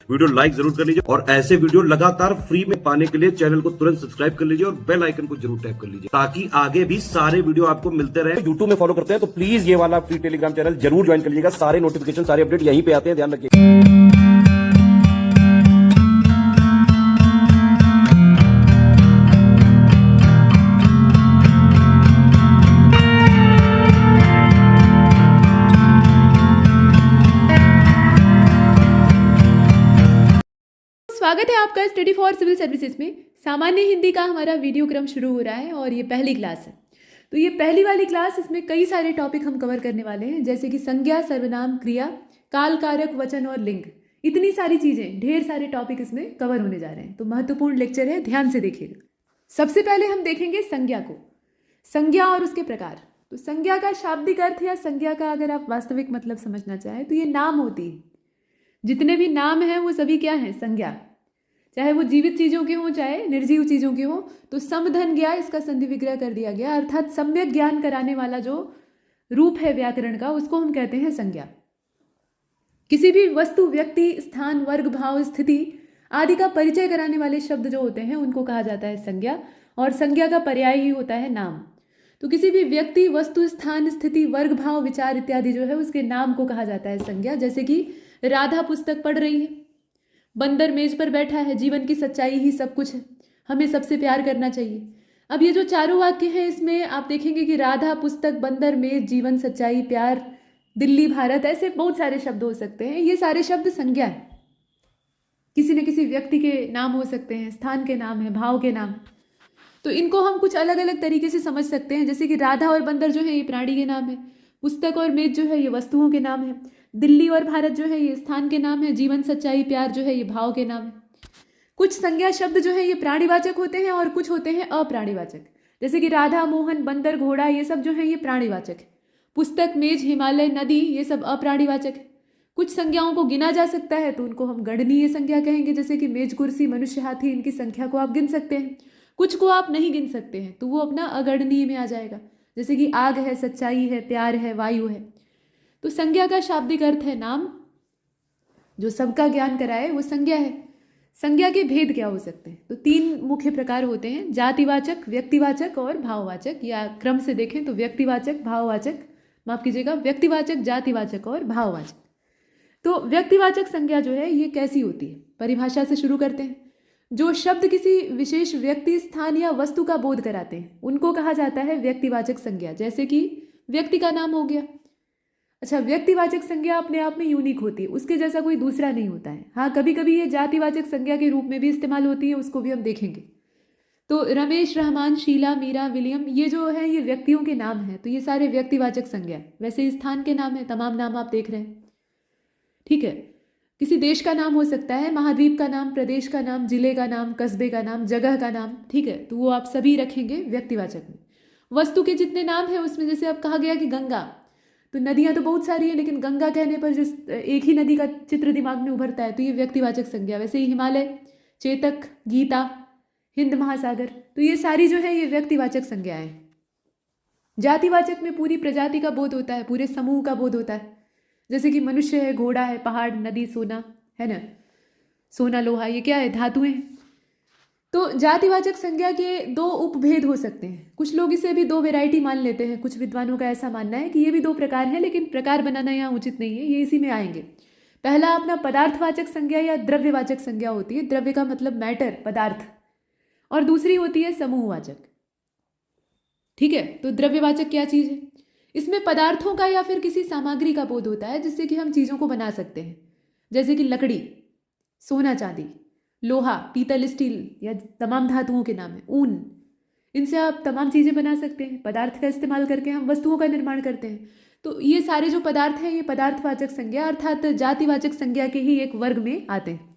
Video like जरूर कर लीजिए और ऐसे वीडियो लगातार फ्री में पाने के लिए चैनल को तुरंत सब्सक्राइब कर लीजिए और बेल आइकन को जरूर टैप कर लीजिए ताकि आगे भी सारे वीडियो आपको मिलते रहे। यूट्यूब में फॉलो करते हैं तो प्लीज ये वाला फ्री टेलीग्राम चैनल जरूर ज्वाइन कर लीजिएगा। सारे नोटिफिकेशन सारे अपडेट यहीं पे आते हैं, ध्यान रखिए। स्वागत है आपका स्टडी फॉर सिविल सर्विसेज में। सामान्य हिंदी का हमारा वीडियो क्रम शुरू हो रहा है और ये पहली क्लास है। तो ये पहली वाली क्लास, इसमें कई सारे टॉपिक हम कवर करने वाले हैं, जैसे कि संज्ञा, सर्वनाम, क्रिया, काल, कारक, वचन और लिंग। इतनी सारी चीज़ें, ढेर सारे टॉपिक इसमें कवर होने जा रहे हैं। तो महत्वपूर्ण लेक्चर है, ध्यान से देखिएगा। सबसे पहले हम देखेंगे संज्ञा को, संज्ञा और उसके प्रकार। तो संज्ञा का शाब्दिक अर्थ या संज्ञा का अगर आप वास्तविक मतलब समझना चाहें तो ये नाम होती है। जितने भी नाम हैं वो सभी क्या हैं? संज्ञा। चाहे वो जीवित चीज़ों के हों चाहे निर्जीव चीज़ों के हों। तो समधन ज्ञा, इसका संधि विग्रह कर दिया गया, अर्थात सम्यक ज्ञान कराने वाला जो रूप है व्याकरण का, उसको हम कहते हैं संज्ञा। किसी भी वस्तु, व्यक्ति, स्थान, वर्ग, भाव, स्थिति आदि का परिचय कराने वाले शब्द जो होते हैं उनको कहा जाता है संज्ञा, और संज्ञा का पर्याय ही होता है नाम। तो किसी भी व्यक्ति, वस्तु, स्थान, स्थिति, वर्ग, भाव, विचार इत्यादि जो है उसके नाम को कहा जाता है संज्ञा। जैसे कि राधा पुस्तक पढ़ रही है, बंदर मेज पर बैठा है, जीवन की सच्चाई ही सब कुछ है, हमें सबसे प्यार करना चाहिए। अब ये जो चारों वाक्य हैं इसमें आप देखेंगे कि राधा पुस्तक, बंदर मेज, जीवन, सच्चाई, प्यार, दिल्ली, भारत, ऐसे बहुत सारे शब्द हो सकते हैं। ये सारे शब्द संज्ञा है। किसी न किसी व्यक्ति के नाम हो सकते हैं, स्थान के नाम है, भाव के नाम। तो इनको हम कुछ अलग अलग तरीके से समझ सकते हैं। जैसे कि राधा और बंदर जो है ये प्राणी के नाम है, पुस्तक और मेज जो है ये वस्तुओं के नाम है, दिल्ली और भारत जो है ये स्थान के नाम है, जीवन, सच्चाई, प्यार जो है ये भाव के नाम है। कुछ संज्ञा शब्द जो है ये प्राणीवाचक होते हैं और कुछ होते हैं अप्राणीवाचक। जैसे कि राधा, मोहन, बंदर, घोड़ा, ये सब जो है ये प्राणीवाचक है। पुस्तक, मेज, हिमालय, नदी, ये सब अप्राणीवाचक है। कुछ संज्ञाओं को गिना जा सकता है तो उनको हम गणनीय संज्ञा कहेंगे, जैसे कि मेज, कुर्सी, मनुष्य, हाथी, इनकी संख्या को आप गिन सकते हैं। कुछ को आप नहीं गिन सकते हैं तो वो अपना अगणनीय में आ जाएगा, जैसे कि आग है, सच्चाई है, प्यार है, वायु है। तो संज्ञा का शाब्दिक अर्थ है नाम, जो सबका ज्ञान कराए वो संज्ञा है। संज्ञा के भेद क्या हो सकते हैं? तो तीन मुख्य प्रकार होते हैं, जातिवाचक, व्यक्तिवाचक और भाववाचक। या क्रम से देखें तो व्यक्तिवाचक, भाववाचक, माफ कीजिएगा, व्यक्तिवाचक, जातिवाचक और भाववाचक। तो व्यक्तिवाचक संज्ञा जो है ये कैसी होती है? परिभाषा से शुरू करते हैं। जो शब्द किसी विशेष व्यक्ति, स्थान या वस्तु का बोध कराते हैं उनको कहा जाता है व्यक्तिवाचक संज्ञा। जैसे कि व्यक्ति का नाम हो गया। अच्छा, व्यक्तिवाचक संज्ञा अपने आप में यूनिक होती है, उसके जैसा कोई दूसरा नहीं होता है। हाँ, कभी कभी ये जातिवाचक संज्ञा के रूप में भी इस्तेमाल होती है, उसको भी हम देखेंगे। तो रमेश, रहमान, शीला, मीरा, विलियम, ये जो है ये व्यक्तियों के नाम हैं, तो ये सारे व्यक्तिवाचक संज्ञा। वैसे स्थान के नाम है, तमाम नाम आप देख रहे हैं, ठीक है। किसी देश का नाम हो सकता है, महाद्वीप का नाम, प्रदेश का नाम, जिले का नाम, कस्बे का नाम, जगह का नाम, ठीक है। तो वो आप सभी रखेंगे व्यक्तिवाचक में। वस्तु के जितने नाम हैं उसमें जैसे अब कहा गया कि गंगा, तो नदियां तो बहुत सारी हैं लेकिन गंगा कहने पर जो एक ही नदी का चित्र दिमाग में उभरता है तो ये व्यक्तिवाचक संज्ञा। वैसे ही हिमालय, चेतक, गीता, हिंद महासागर, तो ये सारी जो है ये व्यक्तिवाचक संज्ञाएं हैं। जातिवाचक में पूरी प्रजाति का बोध होता है, पूरे समूह का बोध होता है। जैसे कि मनुष्य है, घोड़ा है, पहाड़, नदी, सोना है ना, सोना, लोहा, ये क्या है? धातुएं हैं। तो जातिवाचक संज्ञा के दो उपभेद हो सकते हैं। कुछ लोग इसे भी दो वैरायटी मान लेते हैं। कुछ विद्वानों का ऐसा मानना है कि ये भी दो प्रकार हैं, लेकिन प्रकार बनाना यहाँ उचित नहीं है, ये इसी में आएंगे। पहला अपना पदार्थवाचक संज्ञा या द्रव्यवाचक संज्ञा होती है, द्रव्य का मतलब मैटर, पदार्थ, और दूसरी होती है समूहवाचक, ठीक है। तो द्रव्यवाचक क्या चीज है? इसमें पदार्थों का या फिर किसी सामग्री का बोध होता है जिससे कि हम चीजों को बना सकते हैं। जैसे कि लकड़ी, सोना, चांदी, लोहा, पीतल, स्टील, या तमाम धातुओं के नाम है, ऊन, इनसे आप तमाम चीजें बना सकते हैं। पदार्थ का इस्तेमाल करके हम वस्तुओं का निर्माण करते हैं। तो ये सारे जो पदार्थ हैं ये पदार्थवाचक संज्ञा अर्थात जातिवाचक संज्ञा के ही एक वर्ग में आते हैं,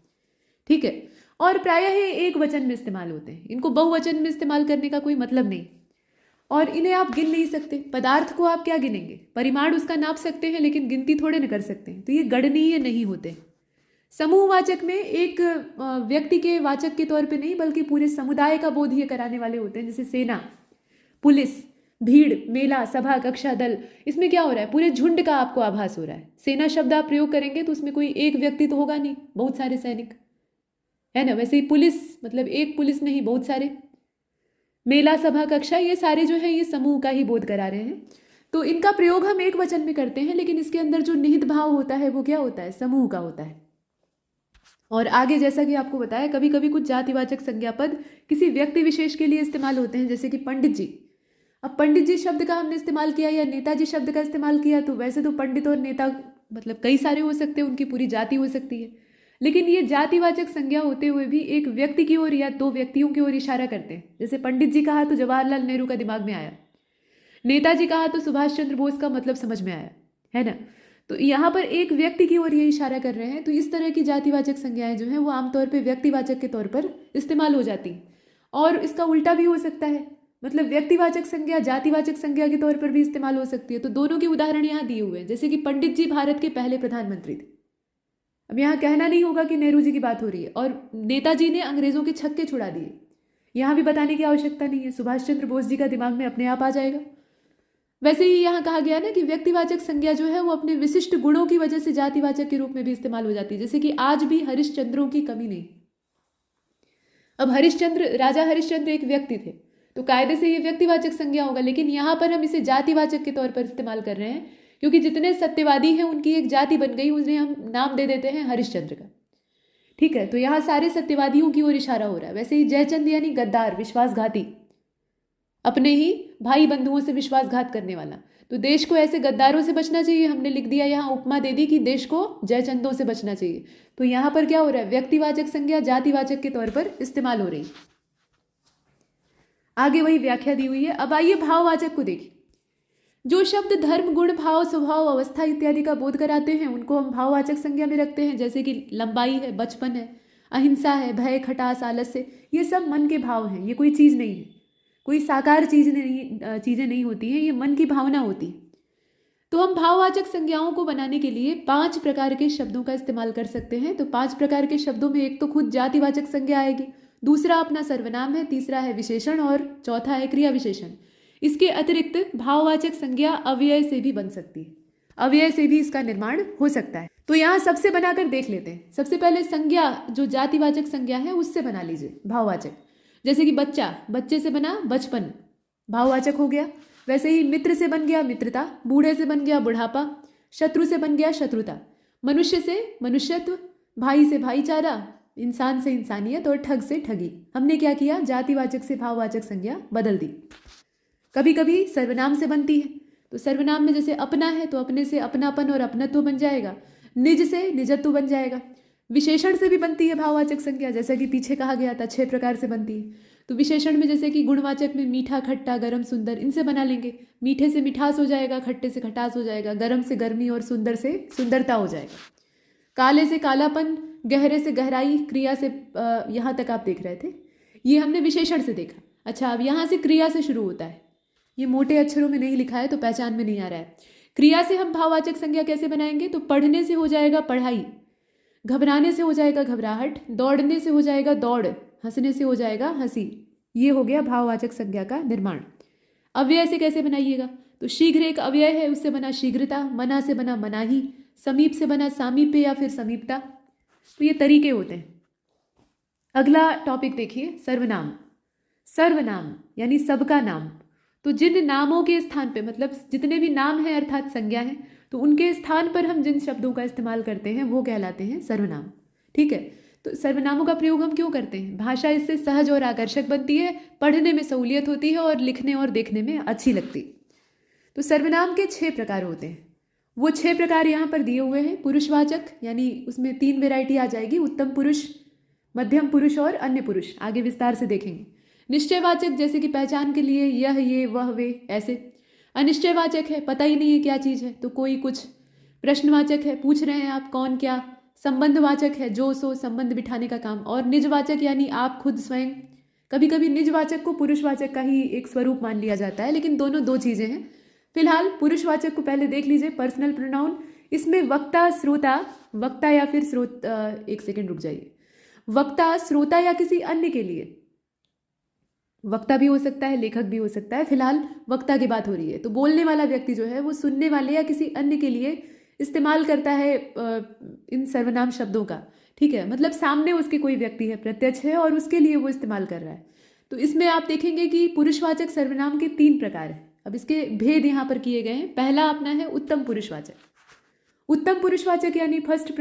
ठीक है। और प्रायः ये एक वचन में इस्तेमाल होते हैं, इनको बहुवचन में इस्तेमाल करने का कोई मतलब नहीं, और इन्हें आप गिन नहीं सकते। पदार्थ को आप क्या गिनेंगे? परिमाण उसका नाप सकते हैं लेकिन गिनती थोड़े न कर सकते हैं, तो ये गणनीय नहीं होते। समूहवाचक में एक व्यक्ति के वाचक के तौर पे नहीं बल्कि पूरे समुदाय का बोध ये कराने वाले होते हैं, जैसे सेना, पुलिस, भीड़, मेला, सभा, कक्षा, दल, इसमें क्या हो रहा है, पूरे झुंड का आपको आभास हो रहा है। सेना शब्द आप प्रयोग करेंगे तो उसमें कोई एक व्यक्ति तो होगा नहीं, बहुत सारे सैनिक, है ना। वैसे ही पुलिस, मतलब एक पुलिस नहीं, बहुत सारे। मेला, सभा, कक्षा, ये सारे जो है ये समूह का ही बोध करा रहे हैं। तो इनका प्रयोग हम एक वचन में करते हैं, लेकिन इसके अंदर जो निहित भाव होता है वो क्या होता है, समूह का होता है। और आगे जैसा कि आपको बताया, कभी कभी कुछ जातिवाचक संज्ञा पद किसी व्यक्ति विशेष के लिए इस्तेमाल होते हैं, जैसे कि पंडित जी। अब पंडित जी शब्द का हमने इस्तेमाल किया या नेताजी शब्द का इस्तेमाल किया, तो वैसे तो पंडित और नेता मतलब कई सारे हो सकते हैं, उनकी पूरी जाति हो सकती है, लेकिन ये जातिवाचक संज्ञा होते हुए भी एक व्यक्ति की ओर या दो व्यक्तियों की ओर इशारा करते हैं। जैसे पंडित जी कहा तो जवाहरलाल नेहरू का दिमाग में आया, नेताजी कहा तो सुभाष चंद्र बोस का मतलब समझ में आया, है ना। तो यहाँ पर एक व्यक्ति की ओर ये इशारा कर रहे हैं। तो इस तरह की जातिवाचक संज्ञाएं जो हैं वो आमतौर पे व्यक्तिवाचक के तौर पर इस्तेमाल हो जाती हैं। और इसका उल्टा भी हो सकता है, मतलब व्यक्तिवाचक संज्ञा जातिवाचक संज्ञा के तौर पर भी इस्तेमाल हो सकती है। तो दोनों के उदाहरण यहाँ दिए हुए हैं, जैसे कि पंडित जी भारत के पहले प्रधानमंत्री थे। अब यहाँ कहना नहीं होगा कि नेहरू जी की बात हो रही है, और नेताजी ने अंग्रेजों के छक्के छुड़ा दिए, यहाँ भी बताने की आवश्यकता नहीं है, सुभाष चंद्र बोस जी का दिमाग में अपने आप आ जाएगा। वैसे ही यहाँ कहा गया ना कि व्यक्तिवाचक संज्ञा जो है वो अपने विशिष्ट गुणों की वजह से जातिवाचक के रूप में भी इस्तेमाल हो जाती है, जैसे कि आज भी हरिश्चंद्रों की कमी नहीं। अब हरिश्चंद्र, राजा हरिश्चंद्र एक व्यक्ति थे, तो कायदे से ये व्यक्तिवाचक संज्ञा होगा, लेकिन यहाँ पर हम इसे जातिवाचक के तौर पर इस्तेमाल कर रहे हैं, क्योंकि जितने सत्यवादी हैं उनकी एक जाति बन गई, उन्हें हम नाम दे देते हैं हरिश्चंद्र का। ठीक है, तो यहाँ सारे सत्यवादियों की ओर इशारा हो रहा है। वैसे ही जयचंद यानी गद्दार, विश्वासघाती, अपने ही भाई बंधुओं से विश्वासघात करने वाला। तो देश को ऐसे गद्दारों से बचना चाहिए, हमने लिख दिया यहाँ, उपमा दे दी कि देश को जयचंदों से बचना चाहिए। तो यहाँ पर क्या हो रहा है, व्यक्तिवाचक संज्ञा जातिवाचक के तौर पर इस्तेमाल हो रही। आगे वही व्याख्या दी हुई है। अब आइए भाववाचक को देखिए। जो शब्द धर्म, गुण, भाव, स्वभाव, अवस्था इत्यादि का बोध कराते हैं उनको हम भाववाचक संज्ञा में रखते हैं, जैसे कि लंबाई है, बचपन है, अहिंसा है, भय, खटास, आलस्य, ये सब मन के भाव हैं, ये कोई चीज़ नहीं है, कोई साकार चीज़ें नहीं होती हैं, ये मन की भावना होती है। तो हम भाववाचक संज्ञाओं को बनाने के लिए 5 प्रकार के शब्दों का इस्तेमाल कर सकते हैं। तो 5 प्रकार के शब्दों में एक तो खुद जातिवाचक संज्ञा आएगी, दूसरा अपना सर्वनाम है, तीसरा है विशेषण, और चौथा है क्रिया विशेषण। इसके अतिरिक्त भाववाचक संज्ञा अव्यय से भी बन सकती है, अव्यय से भी इसका निर्माण हो सकता है। तो यहाँ सबसे बनाकर देख लेते हैं। सबसे पहले संज्ञा जो जातिवाचक संज्ञा है उससे बना लीजिए भाववाचक। जैसे कि बच्चा, बच्चे से बना बचपन, भाववाचक हो गया। वैसे ही मित्र से बन गया मित्रता, बूढ़े से बन गया बुढ़ापा, शत्रु से बन गया शत्रुता, मनुष्य से मनुष्यत्व, भाई से भाईचारा, इंसान से इंसानियत, और ठग से ठगी। हमने क्या किया, जातिवाचक से भाववाचक संज्ञा बदल दी। कभी कभी सर्वनाम से बनती है, तो सर्वनाम में जैसे अपना है तो अपने से अपनापन और अपनत्व बन जाएगा, निज से निजत्व बन जाएगा। विशेषण से भी बनती है भाववाचक संज्ञा, जैसा कि पीछे कहा गया था 6 प्रकार से बनती है। तो विशेषण में जैसे कि गुणवाचक में मीठा, खट्टा, गरम, सुंदर, इनसे बना लेंगे। मीठे से मिठास हो जाएगा, खट्टे से खटास हो जाएगा, गरम से गर्मी, और सुंदर से सुंदरता हो जाएगा। काले से कालापन, गहरे से गहराई, क्रिया से यहाँ तक आप देख रहे थे, ये हमने विशेषण से देखा। अच्छा, अब यहाँ से क्रिया से शुरू होता है, ये मोटे अक्षरों में नहीं लिखा है तो पहचान में नहीं आ रहा है। क्रिया से हम भाववाचक संज्ञा कैसे बनाएंगे, तो पढ़ने से हो जाएगा पढ़ाई, घबराने से हो जाएगा घबराहट, दौड़ने से हो जाएगा दौड़, हंसने से हो जाएगा हंसी। ये हो गया भाववाचक संज्ञा का निर्माण। अव्यय से कैसे बनाइएगा, तो शीघ्र एक अव्यय है, उससे बना शीघ्रता, मना से बना मनाही, समीप से बना सामीप्य या फिर समीपता। तो ये तरीके होते हैं। अगला टॉपिक देखिए, सर्वनाम। सर्वनाम यानी सबका नाम। तो जिन नामों के स्थान पे, मतलब जितने भी नाम हैं अर्थात संज्ञा है, तो उनके स्थान पर हम जिन शब्दों का इस्तेमाल करते हैं वो कहलाते हैं सर्वनाम। ठीक है, तो सर्वनामों का प्रयोग हम क्यों करते हैं, भाषा इससे सहज और आकर्षक बनती है, पढ़ने में सहूलियत होती है और लिखने और देखने में अच्छी लगती। तो सर्वनाम के 6 प्रकार होते हैं। वो 6 प्रकार यहाँ पर दिए हुए हैं। पुरुषवाचक यानी उसमें 3 वेराइटी आ जाएगी, उत्तम पुरुष, मध्यम पुरुष और अन्य पुरुष, आगे विस्तार से देखेंगे। निश्चयवाचक जैसे कि पहचान के लिए यह, ये, वह, वे, ऐसे। अनिश्चयवाचक है, पता ही नहीं है क्या चीज़ है तो कोई कुछ। प्रश्नवाचक है, पूछ रहे हैं आप कौन क्या। संबंधवाचक है, जो सो, संबंध बिठाने का काम। और निजवाचक यानी आप खुद स्वयं। कभी कभी निजवाचक को पुरुषवाचक का ही एक स्वरूप मान लिया जाता है, लेकिन दोनों 2 चीज़ें हैं। फिलहाल पुरुषवाचक को पहले देख लीजिए, पर्सनल प्रोनाउन। इसमें वक्ता, श्रोता, वक्ता या फिर एक सेकेंड रुक जाइए, वक्ता, श्रोता या किसी अन्य के लिए वक्ता भी हो सकता है, लेखक भी हो सकता है। फिलहाल वक्ता की बात हो रही है। तो बोलने वाला व्यक्ति जो है वो सुनने वाले या किसी अन्य के लिए इस्तेमाल करता है इन सर्वनाम शब्दों का। ठीक है, मतलब सामने उसके कोई व्यक्ति है, प्रत्यक्ष है, और उसके लिए वो इस्तेमाल कर रहा है। तो इसमें आप देखेंगे कि पुरुषवाचक सर्वनाम के 3 प्रकार हैं। अब इसके भेद यहाँ पर किए गए हैं। पहला अपना है उत्तम पुरुषवाचक। उत्तम पुरुषवाचक यानी फर्स्ट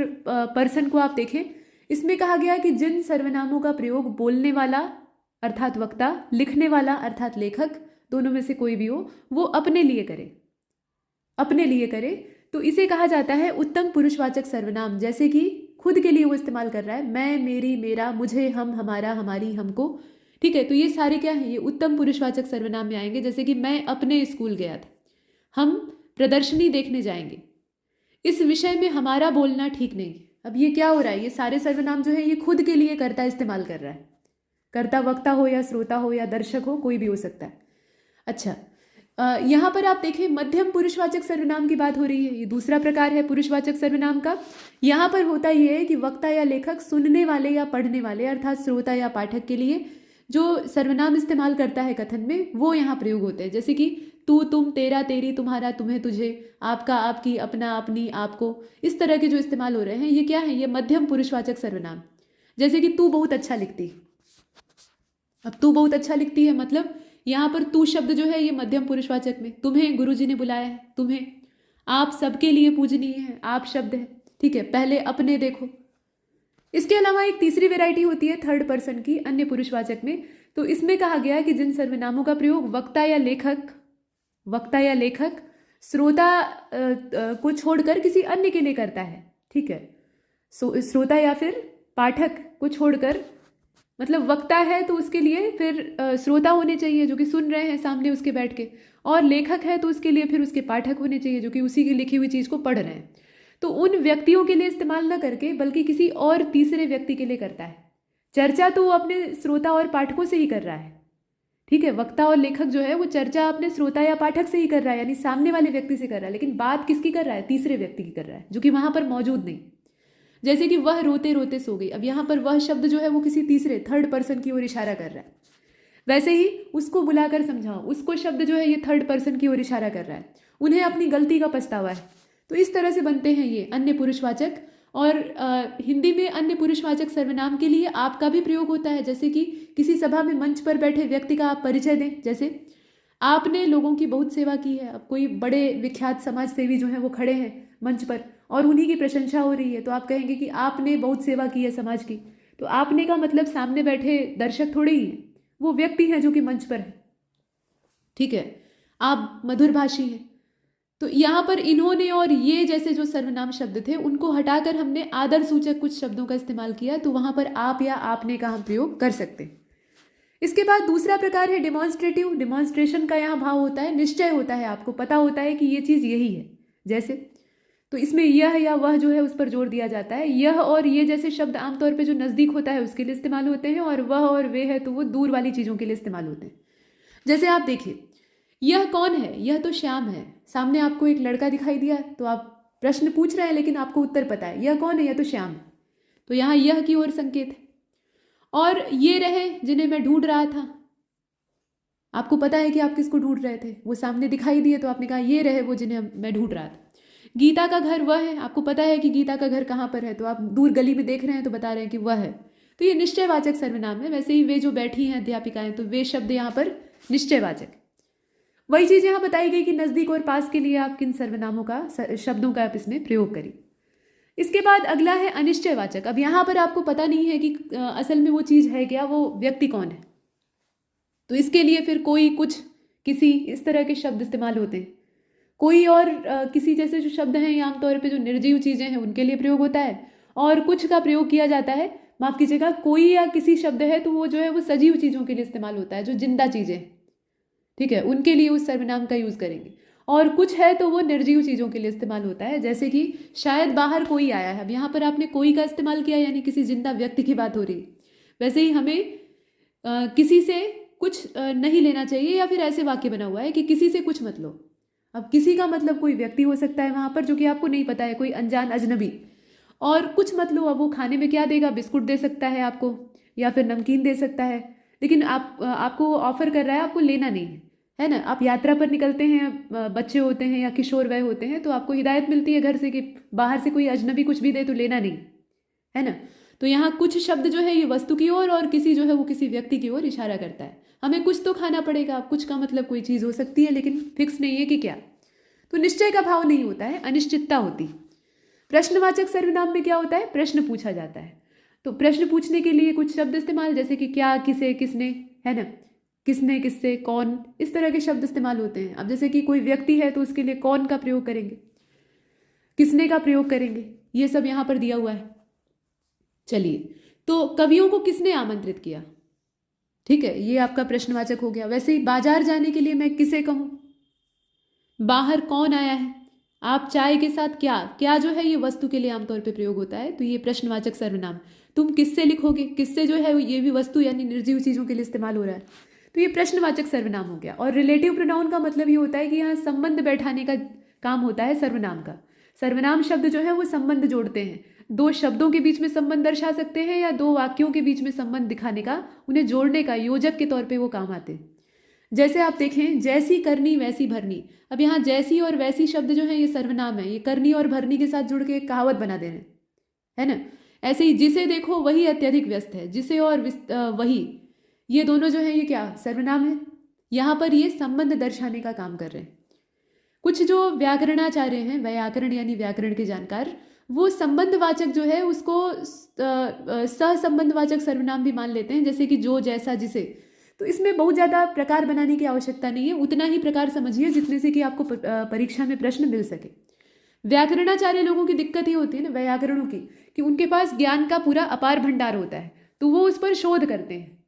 पर्सन को आप देखें, इसमें कहा गया कि जिन सर्वनामों का प्रयोग बोलने वाला अर्थात वक्ता, लिखने वाला अर्थात लेखक, दोनों में से कोई भी हो, वो अपने लिए करे, अपने लिए करे, तो इसे कहा जाता है उत्तम पुरुषवाचक सर्वनाम। जैसे कि खुद के लिए वो इस्तेमाल कर रहा है, मैं, मेरी, मेरा, मुझे, हम, हमारा, हमारी, हमको। ठीक है, तो ये सारे क्या हैं, ये उत्तम पुरुषवाचक सर्वनाम में आएंगे। जैसे कि मैं अपने स्कूल गया था, हम प्रदर्शनी देखने जाएंगे, इस विषय में हमारा बोलना ठीक नहीं। अब ये क्या हो रहा है, ये सारे सर्वनाम जो है ये खुद के लिए कर्ता इस्तेमाल कर रहा है। कर्ता वक्ता हो या श्रोता हो या दर्शक हो, कोई भी हो सकता है। अच्छा, यहाँ पर आप देखें मध्यम पुरुषवाचक सर्वनाम की बात हो रही है। ये दूसरा प्रकार है पुरुषवाचक सर्वनाम का। यहाँ पर होता ये है कि वक्ता या लेखक सुनने वाले या पढ़ने वाले अर्थात श्रोता या पाठक के लिए जो सर्वनाम इस्तेमाल करता है कथन में, वो यहाँ प्रयोग होते हैं। जैसे कि तू, तुम, तेरा, तेरी, तुम्हारा, तुम्हें, तुझे, आपका, आपकी, अपना, अपनी, आपको, इस तरह के जो इस्तेमाल हो रहे हैं ये क्या है, ये मध्यम पुरुषवाचक सर्वनाम। जैसे कि तू बहुत अच्छा लिखती है। अब तू बहुत अच्छा लिखती है मतलब यहाँ पर तू शब्द जो है ये मध्यम पुरुषवाचक में। तुम्हें गुरुजी ने बुलाया है, तुम्हें। आप सबके लिए पूजनीय है, आप शब्द है। ठीक है, पहले अपने देखो। इसके अलावा एक तीसरी वैरायटी होती है थर्ड पर्सन की, अन्य पुरुषवाचक में। तो इसमें कहा गया है कि जिन सर्वनामों का प्रयोग वक्ता या लेखक श्रोता को छोड़कर किसी अन्य के लिए करता है। ठीक है, श्रोता या फिर पाठक को छोड़कर, मतलब वक्ता है तो उसके लिए फिर श्रोता होने चाहिए जो कि सुन रहे हैं सामने उसके बैठ के, और लेखक है तो उसके लिए फिर उसके पाठक होने चाहिए जो कि उसी की लिखी हुई चीज़ को पढ़ रहे हैं। तो उन व्यक्तियों के लिए इस्तेमाल न करके बल्कि किसी और तीसरे व्यक्ति के लिए करता है। चर्चा तो वो अपने श्रोता और पाठकों से ही कर रहा है। ठीक है, वक्ता और लेखक जो है वो चर्चा अपने श्रोता या पाठक से ही कर रहा है, यानी सामने वाले व्यक्ति से कर रहा है, लेकिन बात किसकी कर रहा है, तीसरे व्यक्ति की कर रहा है जो कि वहां पर मौजूद नहीं। जैसे कि वह रोते रोते सो गई। अब यहाँ पर वह शब्द जो है वो किसी तीसरे थर्ड पर्सन की ओर इशारा कर रहा है। वैसे ही उसको बुलाकर समझाओ, उसको शब्द जो है ये थर्ड पर्सन की ओर इशारा कर रहा है, उन्हें अपनी गलती का पछतावा है। तो इस तरह से बनते हैं ये अन्य पुरुषवाचक। और हिंदी में अन्य पुरुषवाचक सर्वनाम के लिए आपका भी प्रयोग होता है। जैसे कि किसी सभा में मंच पर बैठे व्यक्ति का आप परिचय दें, जैसे आपने लोगों की बहुत सेवा की है। अब कोई बड़े विख्यात समाज सेवी जो हैं वो खड़े हैं मंच पर और उन्हीं की प्रशंसा हो रही है, तो आप कहेंगे कि आपने बहुत सेवा की है समाज की। तो आपने का मतलब सामने बैठे दर्शक थोड़े ही हैं, वो व्यक्ति हैं जो कि मंच पर है। ठीक है, आप मधुरभाषी हैं। तो यहाँ पर इन्होंने और ये जैसे जो सर्वनाम शब्द थे उनको हटाकर हमने आदर सूचक कुछ शब्दों का इस्तेमाल किया, तो वहां पर आप या आपने का हम प्रयोग कर सकते हैं। इसके बाद दूसरा प्रकार है डिमॉन्स्ट्रेटिव। डिमॉन्स्ट्रेशन का यहाँ भाव होता है, निश्चय होता है, आपको पता होता है कि ये चीज़ यही है। जैसे तो इसमें यह या वह जो है उस पर जोर दिया जाता है। यह और ये जैसे शब्द आमतौर पे जो नज़दीक होता है उसके लिए इस्तेमाल होते हैं, और वह और वे है तो वो दूर वाली चीज़ों के लिए इस्तेमाल होते हैं। जैसे आप देखिए, यह कौन है, यह तो श्याम है। सामने आपको एक लड़का दिखाई दिया तो आप प्रश्न पूछ रहे हैं लेकिन आपको उत्तर पता है, यह कौन है, यह तो श्याम है। तो यहाँ यह की ओर संकेत है। और ये रहे जिन्हें मैं ढूंढ रहा था, आपको पता है कि आप किसको ढूंढ रहे थे, वो सामने दिखाई दिए तो आपने कहा ये रहे वो जिन्हें मैं ढूंढ रहा था। गीता का घर वह है, आपको पता है कि गीता का घर कहाँ पर है, तो आप दूर गली में देख रहे हैं तो बता रहे हैं कि वह है। तो ये निश्चयवाचक सर्वनाम है। वैसे ही वे जो बैठी हैं अध्यापिकाएं, तो वे शब्द यहाँ पर निश्चयवाचक। वही चीज़ यहाँ बताई गई कि नज़दीक और पास के लिए आप किन सर्वनामों का, शब्दों का आप इसमें प्रयोग करें। इसके बाद अगला है अनिश्चयवाचक। अब यहाँ पर आपको पता नहीं है कि असल में वो चीज़ है क्या, वो व्यक्ति कौन है। तो इसके लिए फिर कोई, कुछ, किसी, इस तरह के शब्द इस्तेमाल होते हैं। कोई और किसी जैसे जो शब्द हैं ये आमतौर पे जो निर्जीव चीज़ें हैं उनके लिए प्रयोग होता है, और कुछ का प्रयोग किया जाता है, माफ़ कीजिएगा, कोई या किसी शब्द है तो वो जो है वो सजीव चीज़ों के लिए इस्तेमाल होता है, जो जिंदा चीज़ें, ठीक है, उनके लिए उस सर्वनाम का यूज़ करेंगे। और कुछ है तो वो निर्जीव चीज़ों के लिए इस्तेमाल होता है, जैसे कि शायद बाहर कोई आया है। अब यहाँ पर आपने कोई का इस्तेमाल किया, यानी किसी जिंदा व्यक्ति की बात हो रही है। वैसे ही हमें किसी से कुछ नहीं लेना चाहिए, या फिर ऐसे वाक्य बना हुआ है कि किसी से कुछ मत लो। अब किसी का मतलब कोई व्यक्ति हो सकता है वहाँ पर जो कि आपको नहीं पता है, कोई अनजान अजनबी। और कुछ मत लो, अब वो खाने में क्या देगा, बिस्कुट दे सकता है आपको, या फिर नमकीन दे सकता है, लेकिन आपको ऑफर कर रहा है, आपको लेना नहीं है ना। आप यात्रा पर निकलते हैं, बच्चे होते हैं या किशोर वय होते हैं, तो आपको हिदायत मिलती है घर से कि बाहर से कोई अजनबी कुछ भी दे तो लेना नहीं, है ना। तो यहाँ कुछ शब्द जो है ये वस्तु की ओर और किसी जो है वो किसी व्यक्ति की ओर इशारा करता है। हमें कुछ तो खाना पड़ेगा, कुछ का मतलब कोई चीज़ हो सकती है लेकिन फिक्स नहीं है कि क्या। तो निश्चय का भाव नहीं होता है, अनिश्चितता होती। प्रश्नवाचक सर्वनाम में क्या होता है, प्रश्न पूछा जाता है। तो प्रश्न पूछने के लिए कुछ शब्द इस्तेमाल, जैसे कि क्या, किसे, किसने, है ना, किसने, किससे, कौन, इस तरह के शब्द इस्तेमाल होते हैं। अब जैसे कि कोई व्यक्ति है तो उसके लिए कौन का प्रयोग करेंगे, किसने का प्रयोग करेंगे, ये सब यहाँ पर दिया हुआ है। चलिए, तो कवियों को किसने आमंत्रित किया, ठीक है, ये आपका प्रश्नवाचक हो गया। वैसे ही बाजार जाने के लिए मैं किसे कहूं, बाहर कौन आया है, आप चाय के साथ क्या, क्या जो है ये वस्तु के लिए आमतौर पे प्रयोग होता है, तो ये प्रश्नवाचक सर्वनाम। तुम किससे लिखोगे, किससे जो है ये भी वस्तु यानी निर्जीव चीजों के लिए इस्तेमाल हो रहा है, तो ये प्रश्नवाचक सर्वनाम हो गया। और रिलेटिव प्रोनाउन का मतलब ये होता है कि यहाँ संबंध बैठाने का काम होता है सर्वनाम का। सर्वनाम शब्द जो है वो संबंध जोड़ते हैं, दो शब्दों के बीच में संबंध दर्शा सकते हैं या दो वाक्यों के बीच में संबंध दिखाने का, उन्हें जोड़ने का योजक के तौर पे वो काम आते हैं। जैसे आप देखें, जैसी करनी वैसी भरनी। अब यहाँ जैसी और वैसी शब्द जो है ये सर्वनाम है, ये करनी और भरनी के साथ जुड़ के एक कहावत बना दे रहे हैं, है ना। ऐसे ही जिसे देखो वही अत्यधिक व्यस्त है, जिसे और वही, ये दोनों जो है ये क्या, सर्वनाम है। यहाँ पर ये संबंध दर्शाने का काम कर रहे हैं। कुछ जो व्याकरणाचार्य हैं, व्याकरण यानी व्याकरण के जानकार, वो संबंधवाचक जो है उसको सहसंबंधवाचक सर्वनाम भी मान लेते हैं, जैसे कि जो, जैसा, जिसे। तो इसमें बहुत ज़्यादा प्रकार बनाने की आवश्यकता नहीं है, उतना ही प्रकार समझिए जितने से कि आपको परीक्षा में प्रश्न मिल सके। व्याकरणाचार्य लोगों की दिक्कत ये होती है ना व्याकरणों की, कि उनके पास ज्ञान का पूरा अपार भंडार होता है, तो वो उस पर शोध करते हैं,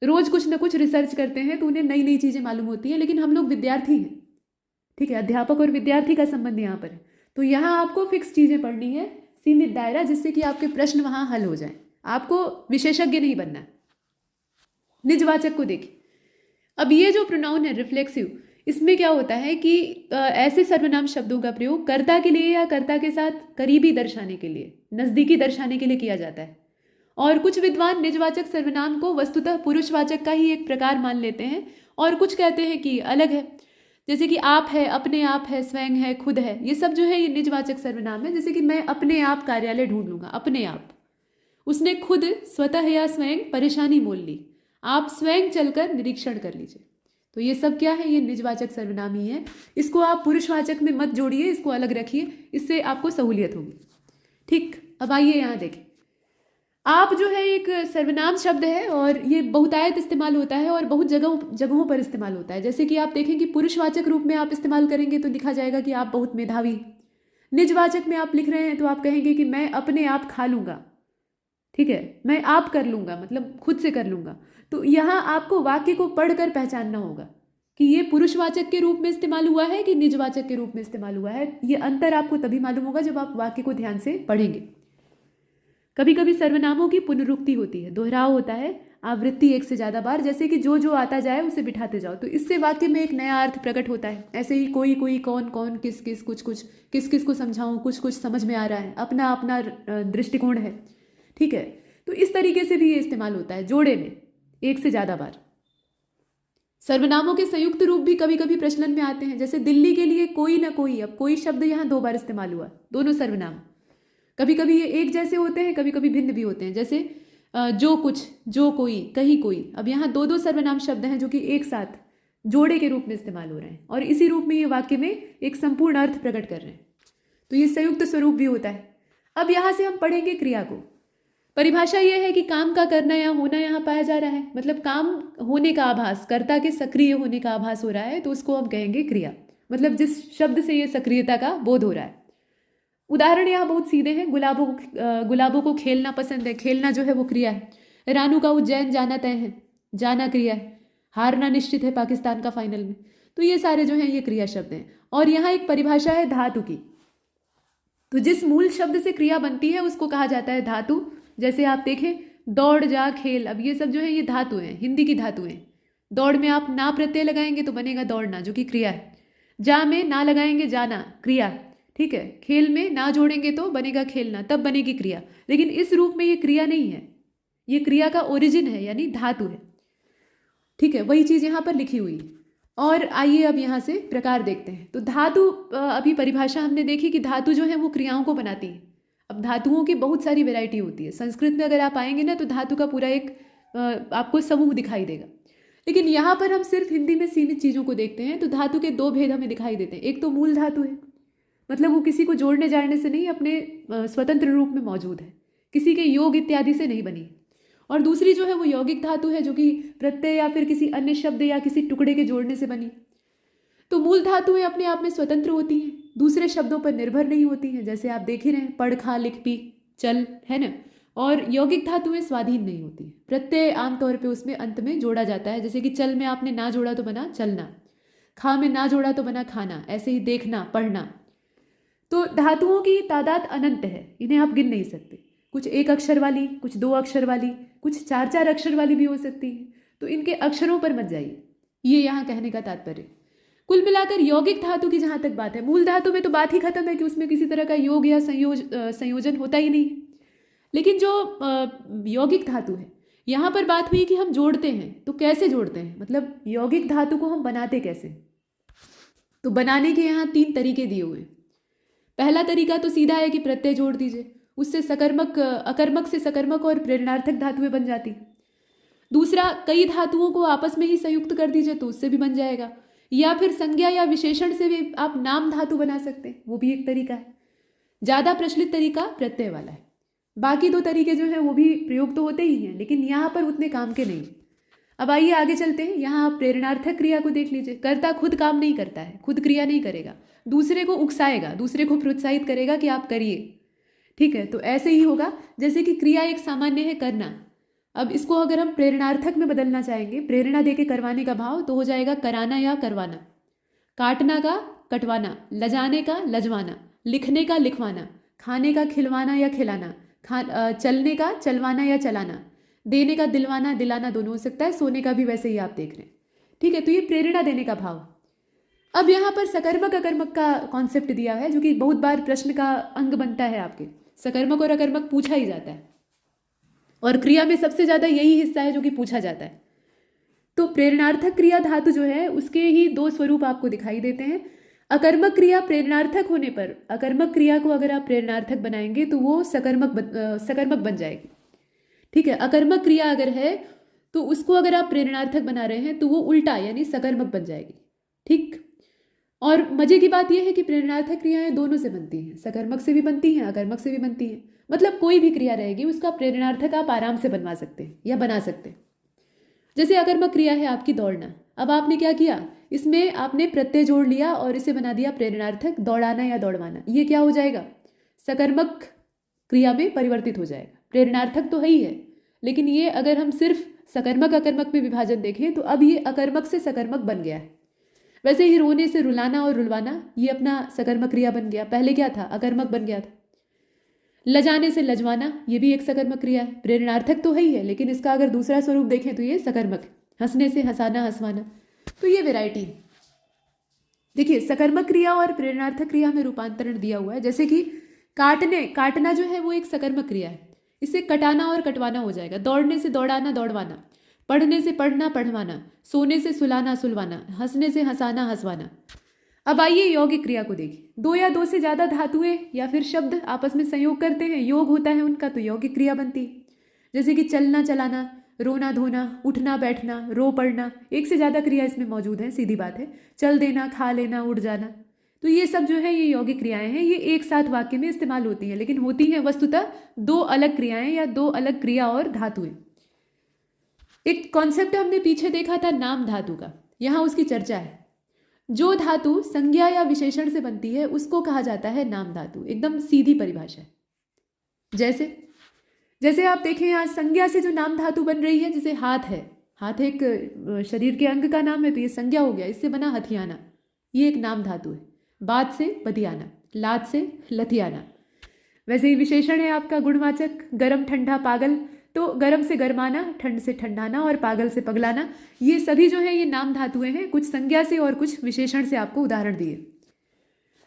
रोज कुछ ना कुछ रिसर्च करते हैं, तो उन्हें नई नई चीज़ें मालूम होती हैं। लेकिन हम लोग विद्यार्थी हैं, ठीक है, अध्यापक और विद्यार्थी का संबंध यहाँ पर है। तो यहाँ आपको फिक्स चीज़ें पढ़नी है, सीमित दायरा, जिससे कि आपके प्रश्न वहाँ हल हो जाएं। आपको विशेषज्ञ नहीं बनना। निजवाचक को देखिए। अब ये जो प्रोनाउन है रिफ्लेक्सिव, इसमें क्या होता है कि ऐसे सर्वनाम शब्दों का प्रयोग कर्ता के लिए या कर्ता के साथ करीबी दर्शाने के लिए, नज़दीकी दर्शाने के लिए किया जाता है। और कुछ विद्वान निजवाचक सर्वनाम को वस्तुतः पुरुषवाचक का ही एक प्रकार मान लेते हैं, और कुछ कहते हैं कि अलग है। जैसे कि आप है, अपने आप है, स्वयं है, खुद है, ये सब जो है ये निजवाचक सर्वनाम है। जैसे कि मैं अपने आप कार्यालय ढूंढ लूंगा, अपने आप। उसने खुद स्वतः या स्वयं परेशानी मोल ली, आप स्वयं चलकर निरीक्षण कर लीजिए। तो ये सब क्या है, ये निजवाचक सर्वनाम ही है। इसको आप पुरुषवाचक में मत जोड़िए, इसको अलग रखिए, इससे आपको सहूलियत होगी। ठीक, अब आइए यहाँ देखें। आप जो है एक सर्वनाम शब्द है और ये बहुतायत इस्तेमाल होता है और बहुत जगहों पर इस्तेमाल होता है। जैसे कि आप देखें कि पुरुषवाचक रूप में आप इस्तेमाल करेंगे तो लिखा जाएगा कि आप बहुत मेधावी। निजवाचक में आप लिख रहे हैं तो आप कहेंगे कि मैं अपने आप खा लूंगा, ठीक है, मैं आप कर लूंगा, मतलब खुद से कर लूंगा। तो यहाँ आपको वाक्य को पढ़कर पहचानना होगा कि ये पुरुषवाचक के रूप में इस्तेमाल हुआ है कि निजवाचक के रूप में इस्तेमाल हुआ है। ये अंतर आपको तभी मालूम होगा जब आप वाक्य को ध्यान से पढ़ेंगे। कभी कभी सर्वनामों की पुनरुक्ति होती है, दोहराव होता है, आवृत्ति एक से ज़्यादा बार, जैसे कि जो जो आता जाए उसे बिठाते जाओ, तो इससे वाक्य में एक नया अर्थ प्रकट होता है। ऐसे ही कोई कोई, कौन कौन, किस किस, कुछ कुछ, किस किस को समझाऊं, कुछ कुछ समझ में आ रहा है, अपना अपना दृष्टिकोण है, ठीक है। तो इस तरीके से भी ये इस्तेमाल होता है, जोड़े में एक से ज़्यादा बार। सर्वनामों के संयुक्त रूप भी कभी कभी प्रचलन में आते हैं, जैसे दिल्ली के लिए कोई ना कोई। अब कोई शब्द यहाँ 2 बार इस्तेमाल हुआ, दोनों सर्वनाम। कभी कभी ये एक जैसे होते हैं, कभी कभी भिन्न भी होते हैं, जैसे जो कुछ, जो कोई, कहीं कोई। अब यहाँ 2 सर्वनाम शब्द हैं जो कि एक साथ जोड़े के रूप में इस्तेमाल हो रहे हैं और इसी रूप में ये वाक्य में एक संपूर्ण अर्थ प्रकट कर रहे हैं, तो ये संयुक्त स्वरूप भी होता है। अब यहाँ से हम पढ़ेंगे क्रिया को। परिभाषा यह है कि काम का करना या होना यहाँ पाया जा रहा है, मतलब काम होने का आभास, कर्ता के सक्रिय होने का आभास हो रहा है, तो उसको हम कहेंगे क्रिया, मतलब जिस शब्द से ये सक्रियता का बोध हो रहा है। उदाहरण यहाँ बहुत सीधे हैं। गुलाबों को खेलना पसंद है, खेलना जो है वो क्रिया है। रानू का उज्जैन जाना तय है, जाना क्रिया है। हारना निश्चित है पाकिस्तान का फाइनल में। तो ये सारे जो हैं ये क्रिया शब्द हैं। और यहाँ एक परिभाषा है धातु की, तो जिस मूल शब्द से क्रिया बनती है उसको कहा जाता है धातु। जैसे आप देखें, दौड़, जा, खेल, अब ये सब जो है ये धातु हैं, हिंदी की धातु हैं। दौड़ में आप ना प्रत्यय लगाएंगे तो बनेगा दौड़ना, जो कि क्रिया है। जा में ना लगाएंगे, जाना, क्रिया, ठीक है। खेल में ना जोड़ेंगे तो बनेगा खेलना, तब बनेगी क्रिया। लेकिन इस रूप में ये क्रिया नहीं है, ये क्रिया का ओरिजिन है, यानी धातु है। ठीक है, वही चीज़ यहाँ पर लिखी हुई है। और आइए अब यहाँ से प्रकार देखते हैं। तो धातु, अभी परिभाषा हमने देखी कि धातु जो है वो क्रियाओं को बनाती है। अब धातुओं की बहुत सारी वैरायटी होती है। संस्कृत में अगर आप आएंगे ना तो धातु का पूरा एक आपको समूह दिखाई देगा, लेकिन यहाँ पर हम सिर्फ हिंदी में सीमित चीज़ों को देखते हैं। तो धातु के दो भेद हमें दिखाई देते हैं। एक तो मूल धातु है, मतलब वो किसी को जोड़ने जाड़ने से नहीं, अपने स्वतंत्र रूप में मौजूद है, किसी के योग इत्यादि से नहीं बनी। और दूसरी जो है वो यौगिक धातु है, जो कि प्रत्यय या फिर किसी अन्य शब्द या किसी टुकड़े के जोड़ने से बनी। तो मूल धातुएं अपने आप में स्वतंत्र होती हैं, दूसरे शब्दों पर निर्भर नहीं होती हैं, जैसे आप देख ही रहे हैं, पढ़ खा लिख पी चल, है ना। और यौगिक धातुएं स्वाधीन नहीं होती हैं, प्रत्यय आमतौर पे उसमें अंत में जोड़ा जाता है। जैसे कि चल में आपने ना जोड़ा तो बना चलना, खा में ना जोड़ा तो बना खाना, ऐसे ही देखना पढ़ना। तो धातुओं की तादाद अनंत है, इन्हें आप गिन नहीं सकते। कुछ एक अक्षर वाली, कुछ दो अक्षर वाली, कुछ चार चार अक्षर वाली भी हो सकती है। तो इनके अक्षरों पर मत जाइए, ये यहाँ कहने का तात्पर्य। कुल मिलाकर यौगिक धातु की जहाँ तक बात है, मूल धातु में तो बात ही खत्म है कि उसमें किसी तरह का योग या संयोजन होता ही नहीं है। लेकिन जो यौगिक धातु है, यहाँ पर बात हुई कि हम जोड़ते हैं। तो कैसे जोड़ते हैं, मतलब यौगिक धातु को हम बनाते कैसे। तो बनाने के यहाँ 3 तरीके दिए हुए हैं। पहला तरीका तो सीधा है कि प्रत्यय जोड़ दीजिए, उससे सकर्मक, अकर्मक से सकर्मक और प्रेरणार्थक धातुएं बन जाती। दूसरा, कई धातुओं को आपस में ही संयुक्त कर दीजिए तो उससे भी बन जाएगा। या फिर संज्ञा या विशेषण से भी आप नाम धातु बना सकते हैं, वो भी एक तरीका है। ज़्यादा प्रचलित तरीका प्रत्यय वाला है। बाकी 2 तरीके जो हैं वो भी प्रयोग तो होते ही हैं, लेकिन यहाँ पर उतने काम के नहीं। अब आइए आगे चलते हैं। यहाँ आप प्रेरणार्थक क्रिया को देख लीजिए। कर्ता खुद काम नहीं करता है, खुद क्रिया नहीं करेगा, दूसरे को उकसाएगा, दूसरे को प्रोत्साहित करेगा कि आप करिए। ठीक है, तो ऐसे ही होगा जैसे कि क्रिया एक सामान्य है करना। अब इसको अगर हम प्रेरणार्थक में बदलना चाहेंगे, प्रेरणा देके करवाने का भाव, तो हो जाएगा कराना या करवाना, काटना का कटवाना, लजाने का लजवाना, लिखने का लिखवाना, खाने का खिलवाना या खिलाना, चलने का चलवाना या चलाना, देने का दिलवाना दिलाना, दोनों हो सकता है। सोने का भी वैसे ही आप देख रहे हैं। ठीक है, तो ये प्रेरणा देने का भाव। अब यहाँ पर सकर्मक अकर्मक का कॉन्सेप्ट दिया है, जो कि बहुत बार प्रश्न का अंग बनता है आपके। सकर्मक और अकर्मक पूछा ही जाता है, और क्रिया में सबसे ज़्यादा यही हिस्सा है जो कि पूछा जाता है। तो प्रेरणार्थक क्रिया धातु जो है उसके ही 2 स्वरूप आपको दिखाई देते हैं। अकर्मक क्रिया प्रेरणार्थक होने पर, अकर्मक क्रिया को अगर आप प्रेरणार्थक बनाएंगे तो वो सकर्मक बन जाएगी। ठीक है, अकर्मक क्रिया अगर है तो उसको अगर आप प्रेरणार्थक बना रहे हैं तो वो उल्टा यानी सकर्मक बन जाएगी। ठीक, और मजे की बात यह है कि प्रेरणार्थक क्रियाएं दोनों से बनती हैं, सकर्मक से भी बनती हैं, अकर्मक से भी बनती हैं। मतलब कोई भी क्रिया रहेगी उसका प्रेरणार्थक आप आराम से बनवा सकते हैं या बना सकते हैं। जैसे अकर्मक क्रिया है आपकी दौड़ना, अब आपने क्या किया, इसमें आपने प्रत्यय जोड़ लिया और इसे बना दिया प्रेरणार्थक, दौड़ाना या दौड़वाना। ये क्या हो जाएगा, सकर्मक क्रिया में परिवर्तित हो जाएगा। प्रेरणार्थक तो है ही है, लेकिन ये अगर हम सिर्फ सकर्मक अकर्मक में विभाजन देखें तो अब ये अकर्मक से सकर्मक बन गया है। वैसे ही रोने से रुलाना और रुलवाना, ये अपना सकर्मक क्रिया बन गया, पहले क्या था, अकर्मक बन गया था। लजाने से लजवाना, ये भी एक सकर्मक क्रिया है, प्रेरणार्थक तो है ही है, लेकिन इसका अगर दूसरा स्वरूप देखें तो ये सकर्मक है। हंसने से हंसाना हंसवाना, तो ये वेराइटी है। देखिए, सकर्मक क्रिया और प्रेरणार्थक क्रिया में रूपांतरण दिया हुआ है। जैसे कि काटना जो है वो एक सकर्मक क्रिया है, इससे कटाना और कटवाना हो जाएगा। दौड़ने से दौड़ाना दौड़वाना, पढ़ने से पढ़ना पढ़वाना, सोने से सुलाना सुलवाना, हंसने से हंसाना हंसवाना। अब आइए यौगिक क्रिया को देखिए। 2 या 2 से ज़्यादा धातुएं या फिर शब्द आपस में संयोग करते हैं, योग होता है उनका, तो यौगिक क्रिया बनती है। जैसे कि चलना चलाना, रोना धोना, उठना बैठना, रो पड़ना, एक से ज़्यादा क्रिया इसमें मौजूद है, सीधी बात है। चल देना, खा लेना, उड़ जाना, तो ये सब जो है ये यौगिक क्रियाएं हैं। ये एक साथ वाक्य में इस्तेमाल होती हैं, लेकिन होती हैं वस्तुतः 2 अलग क्रियाएं या 2 अलग क्रिया और धातुएं। एक कॉन्सेप्ट हमने पीछे देखा था नाम धातु का, यहाँ उसकी चर्चा है। जो धातु संज्ञा या विशेषण से बनती है उसको कहा जाता है नाम धातु, एकदम सीधी परिभाषा है। जैसे आप देखें यहाँ संज्ञा से जो नाम धातु बन रही है, जैसे हाथ है, हाथ एक शरीर के अंग का नाम है, तो ये संज्ञा हो गया, इससे बना हथियाना, ये एक नाम धातु है। बात से बदियाना, लात से लथियाना। वैसे ही विशेषण है आपका गुणवाचक, गरम ठंडा पागल, तो गरम से गरमाना, ठंड से ठंडाना और पागल से पगलाना, ये सभी जो है ये नाम धातुएं हैं, कुछ संज्ञा से और कुछ विशेषण से आपको उदाहरण दिए।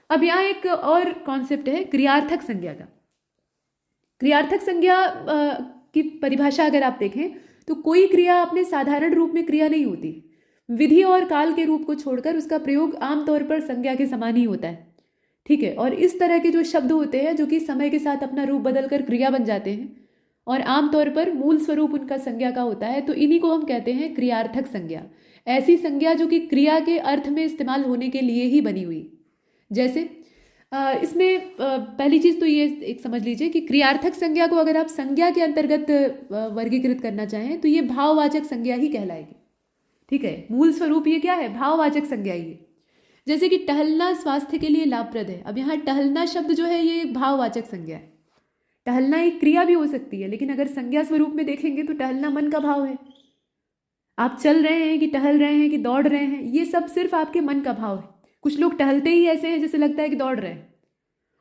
अब यहाँ एक और कॉन्सेप्ट है क्रियार्थक संज्ञा का। क्रियार्थक संज्ञा की परिभाषा अगर आप देखें तो कोई क्रिया अपने साधारण रूप में क्रिया नहीं होती। विधि और काल के रूप को छोड़कर उसका प्रयोग आमतौर पर संज्ञा के समान ही होता है। ठीक है, और इस तरह के जो शब्द होते हैं जो कि समय के साथ अपना रूप बदलकर क्रिया बन जाते हैं और आमतौर पर मूल स्वरूप उनका संज्ञा का होता है, तो इन्हीं को हम कहते हैं क्रियार्थक संज्ञा। ऐसी संज्ञा जो कि क्रिया के अर्थ में इस्तेमाल होने के लिए ही बनी हुई। जैसे इसमें पहली चीज़ तो ये एक समझ लीजिए कि क्रियार्थक संज्ञा को अगर आप संज्ञा के अंतर्गत वर्गीकृत करना चाहें तो ये भाववाचक संज्ञा ही कहलाएगी। ठीक है, मूल स्वरूप ये क्या है, भाववाचक संज्ञा ही है। जैसे कि टहलना स्वास्थ्य के लिए लाभप्रद है। अब यहाँ टहलना शब्द जो है ये एक भाववाचक संज्ञा है। टहलना एक क्रिया भी हो सकती है, लेकिन अगर संज्ञा स्वरूप में देखेंगे तो टहलना मन का भाव है। आप चल रहे हैं कि टहल रहे हैं कि दौड़ रहे हैं, ये सब सिर्फ आपके मन का भाव है। कुछ लोग टहलते ही ऐसे हैं जैसे लगता है कि दौड़ रहे हैं,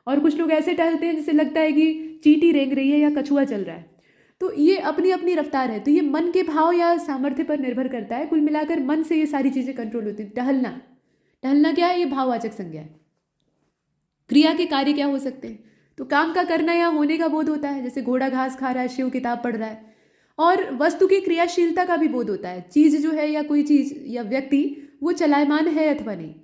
और कुछ लोग ऐसे टहलते हैं जैसे लगता है कि चींटी रेंग रही है या कछुआ चल रहा है। तो ये अपनी अपनी रफ्तार है, तो ये मन के भाव या सामर्थ्य पर निर्भर करता है। कुल मिलाकर मन से ये सारी चीज़ें कंट्रोल होती हैं। टहलना क्या है, ये भाववाचक संज्ञा है। क्रिया के कार्य क्या हो सकते हैं, तो काम का करना या होने का बोध होता है, जैसे घोड़ा घास खा रहा है, शिव किताब पढ़ रहा है। और वस्तु की क्रियाशीलता का भी बोध होता है, चीज़ जो है या कोई चीज़ या व्यक्ति वो चलायमान है अथवा नहीं।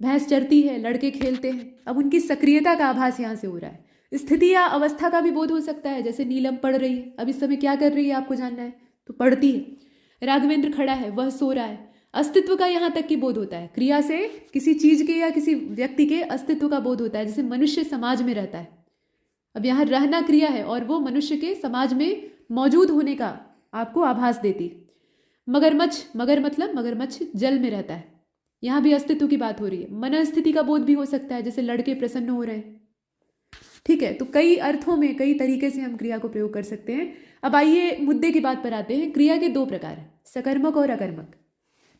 भैंस चरती है, लड़के खेलते हैं, अब उनकी सक्रियता का आभास यहाँ से हो रहा है। स्थिति या अवस्था का भी बोध हो सकता है, जैसे नीलम पढ़ रही है, अब इस समय क्या कर रही है आपको जानना है तो पढ़ती है। राघवेंद्र खड़ा है, वह सो रहा है। अस्तित्व का यहाँ तक की बोध होता है, क्रिया से किसी चीज के या किसी व्यक्ति के अस्तित्व का बोध होता है। जैसे मनुष्य समाज में रहता है, अब यहाँ रहना क्रिया है और वो मनुष्य के समाज में मौजूद होने का आपको आभास देती। मगरमच्छ जल में रहता है, यहाँ भी अस्तित्व की बात हो रही है। मनस्थिति का बोध भी हो सकता है, जैसे लड़के प्रसन्न हो रहे हैं। ठीक है, तो कई अर्थों में कई तरीके से हम क्रिया को प्रयोग कर सकते हैं। अब आइए मुद्दे की बात पर आते हैं। क्रिया के दो प्रकार हैं, सकर्मक और अकर्मक।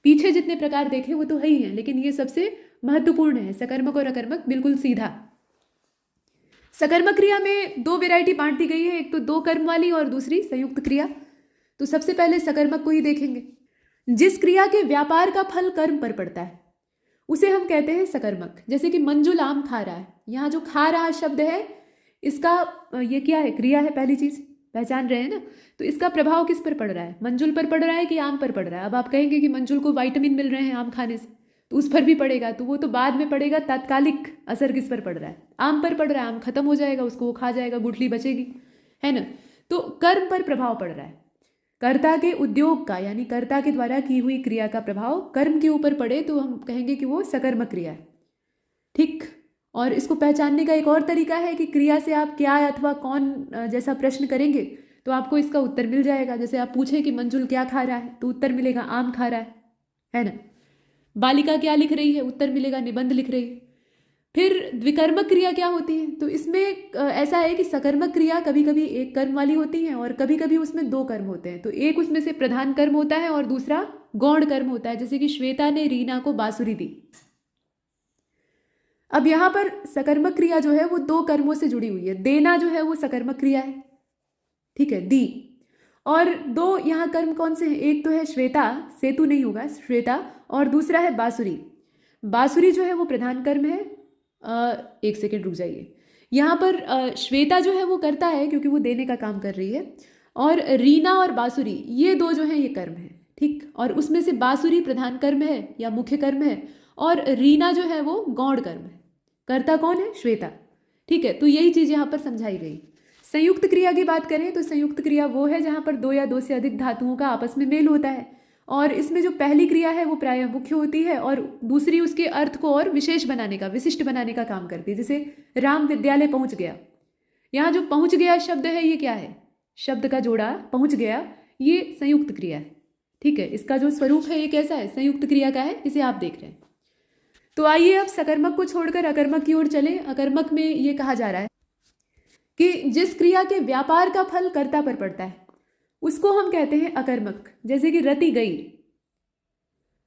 पीछे जितने प्रकार देखे वो तो है ही हैं, लेकिन ये सबसे महत्वपूर्ण है, सकर्मक और अकर्मक, बिल्कुल सीधा। सकर्मक क्रिया में दो वैरायटी बांट दी गई है, एक तो दो कर्म वाली और दूसरी संयुक्त क्रिया। तो सबसे पहले सकर्मक को ही देखेंगे। जिस क्रिया के व्यापार का फल कर्म पर पड़ता है उसे हम कहते हैं सकर्मक। जैसे कि मंजुल आम खा रहा है, यहाँ जो खा रहा शब्द है इसका ये क्या है, क्रिया है। पहली चीज पहचान रहे हैं ना, तो इसका प्रभाव किस पर पड़ रहा है, मंजुल पर पड़ रहा है कि आम पर पड़ रहा है। अब आप कहेंगे कि मंजुल को विटामिन मिल रहे हैं आम खाने से, तो उस पर भी पड़ेगा, तो वो तो बाद में पड़ेगा। तात्कालिक असर किस पर पड़ रहा है, आम पर पड़ रहा है। आम खत्म हो जाएगा, उसको वो खा जाएगा, गुठली बचेगी, है ना। तो कर्म पर प्रभाव पड़ रहा है। कर्ता के उद्योग का यानी कर्ता के द्वारा की हुई क्रिया का प्रभाव कर्म के ऊपर पड़े तो हम कहेंगे कि वो सकर्मक क्रिया है। ठीक, और इसको पहचानने का एक और तरीका है कि क्रिया से आप क्या अथवा कौन जैसा प्रश्न करेंगे तो आपको इसका उत्तर मिल जाएगा। जैसे आप पूछें कि मंजुल क्या खा रहा है, तो उत्तर मिलेगा आम खा रहा है ना। बालिका क्या लिख रही है, उत्तर मिलेगा निबंध लिख रही है। फिर द्विकर्मक क्रिया क्या होती है, तो इसमें ऐसा है कि सकर्मक क्रिया कभी कभी एक कर्म वाली होती है और कभी कभी उसमें दो कर्म होते हैं। तो एक उसमें से प्रधान कर्म होता है और दूसरा गौण कर्म होता है। जैसे कि श्वेता ने रीना को बांसुरी दी। अब यहाँ पर सकर्मक क्रिया जो है वो दो कर्मों से जुड़ी हुई है। देना जो है वो सकर्मक क्रिया है, ठीक है, दी। और दो यहाँ कर्म कौन से हैं, एक तो है श्वेता, सेतु नहीं होगा, श्वेता, और दूसरा है बांसुरी। बांसुरी जो है वो प्रधान कर्म है। एक सेकेंड रुक जाइए, यहाँ पर श्वेता जो है वो करता है क्योंकि वो देने का काम कर रही है, और रीना और बांसुरी ये दो जो हैं ये कर्म है। ठीक, और उसमें से बांसुरी प्रधान कर्म है या मुख्य कर्म है और रीना जो है वो गौण कर्म है। कर्ता कौन है, श्वेता। ठीक है, तो यही चीज यहाँ पर समझाई गई। संयुक्त क्रिया की बात करें तो संयुक्त क्रिया वो है जहाँ पर दो या दो से अधिक धातुओं का आपस में मेल होता है, और इसमें जो पहली क्रिया है वो प्रायः मुख्य होती है और दूसरी उसके अर्थ को और विशेष बनाने का, विशिष्ट बनाने का काम करती है। जैसे राम विद्यालय पहुंच गया, यहाँ जो पहुंच गया शब्द है ये क्या है, शब्द का जोड़ा पहुंच गया, ये संयुक्त क्रिया है। ठीक है, इसका जो स्वरूप है ये कैसा है, संयुक्त क्रिया का है, इसे आप देख रहे हैं। तो आइए अब सकर्मक को छोड़कर अकर्मक की ओर चले। अकर्मक में ये कहा जा रहा है कि जिस क्रिया के व्यापार का फल कर्ता पर पड़ता है उसको हम कहते हैं अकर्मक। जैसे कि रति गई,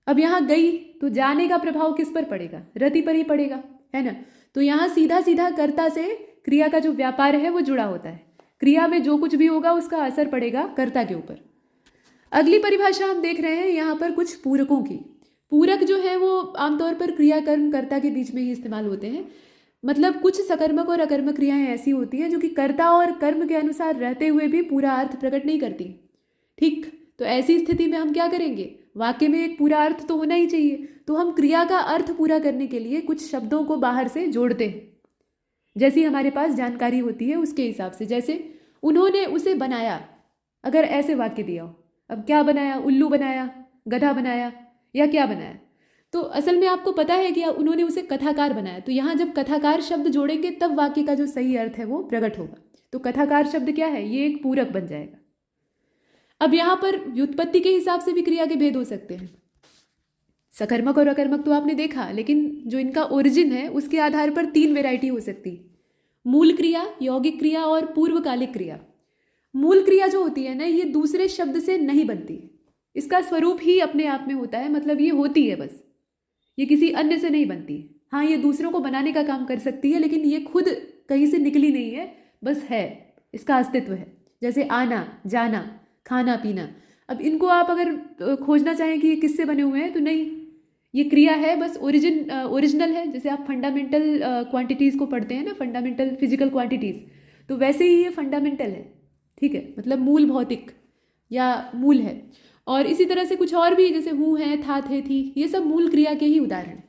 अब यहाँ गई तो जाने का प्रभाव किस पर पड़ेगा, रति पर ही पड़ेगा, है ना। तो यहाँ सीधा सीधा कर्ता से क्रिया का जो व्यापार है वो जुड़ा होता है। क्रिया में जो कुछ भी होगा उसका असर पड़ेगा कर्ता के ऊपर। अगली परिभाषा हम देख रहे हैं यहाँ पर कुछ पूरकों की। पूरक जो है वो आमतौर पर क्रिया कर्म कर्ता के बीच में ही इस्तेमाल होते हैं। मतलब कुछ सकर्मक और अकर्मक क्रियाएं ऐसी होती हैं जो कि कर्ता और कर्म के अनुसार रहते हुए भी पूरा अर्थ प्रकट नहीं करती। ठीक, तो ऐसी स्थिति में हम क्या करेंगे, वाक्य में एक पूरा अर्थ तो होना ही चाहिए, तो हम क्रिया का अर्थ पूरा करने के लिए कुछ शब्दों को बाहर से जोड़ते हैं, जैसी हमारे पास जानकारी होती है उसके हिसाब से। जैसे उन्होंने उसे बनाया, अगर ऐसे वाक्य दिया हो, अब क्या बनाया, उल्लू बनाया, गधा बनाया, या क्या बनाया, तो असल में आपको पता है कि उन्होंने उसे कथाकार बनाया, तो यहाँ जब कथाकार शब्द जोड़ेंगे तब वाक्य का जो सही अर्थ है वो प्रकट होगा। तो कथाकार शब्द क्या है, ये एक पूरक बन जाएगा। अब यहाँ पर व्युत्पत्ति के हिसाब से भी क्रिया के भेद हो सकते हैं। सकर्मक और अकर्मक तो आपने देखा, लेकिन जो इनका ओरिजिन है उसके आधार पर 3 वेराइटी हो सकती है, मूल क्रिया, यौगिक क्रिया और पूर्वकालिक क्रिया। मूल क्रिया जो होती है ना, ये दूसरे शब्द से नहीं बनती है, इसका स्वरूप ही अपने आप में होता है, मतलब ये होती है बस, ये किसी अन्य से नहीं बनती है। हाँ, ये दूसरों को बनाने का काम कर सकती है, लेकिन ये खुद कहीं से निकली नहीं है, बस है, इसका अस्तित्व है। जैसे आना, जाना, खाना, पीना। अब इनको आप अगर खोजना चाहें कि ये किससे बने हुए हैं, तो नहीं, ये क्रिया है, बस ओरिजिनल है। जैसे आप फंडामेंटल क्वांटिटीज़ को पढ़ते हैं ना, फंडामेंटल फिजिकल क्वांटिटीज़, तो वैसे ही ये फंडामेंटल है, ठीक है, मतलब मूल भौतिक या मूल है। और इसी तरह से कुछ और भी, जैसे हूँ, है, था, थे, थी, ये सब मूल क्रिया के ही उदाहरण।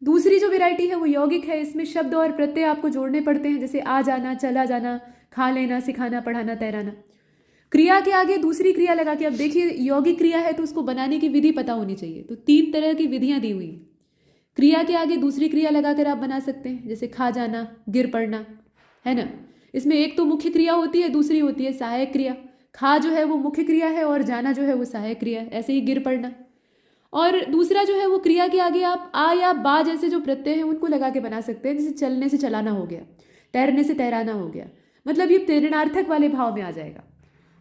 दूसरी जो वैरायटी है वो यौगिक है, इसमें शब्द और प्रत्यय आपको जोड़ने पड़ते हैं, जैसे आ जाना, चला जाना, खा लेना, सिखाना, पढ़ाना, तैराना। क्रिया के आगे दूसरी क्रिया लगा के, अब देखिए यौगिक क्रिया है तो उसको बनाने की विधि पता होनी चाहिए, तो 3 तरह की विधियां दी हुई हैं। क्रिया के आगे दूसरी क्रिया लगाकर आप बना सकते हैं, जैसे खा जाना, गिर पड़ना, है ना। इसमें एक तो मुख्य क्रिया होती है, दूसरी होती है सहायक क्रिया। खा जो है वो मुख्य क्रिया है और जाना जो है वो सहायक क्रिया है, ऐसे ही गिर पड़ना। और दूसरा जो है वो क्रिया के आगे आप आ या बा जैसे जो प्रत्यय हैं उनको लगा के बना सकते हैं, जैसे चलने से चलाना हो गया, तैरने से तैराना हो गया, मतलब ये प्रेरणार्थक वाले भाव में आ जाएगा।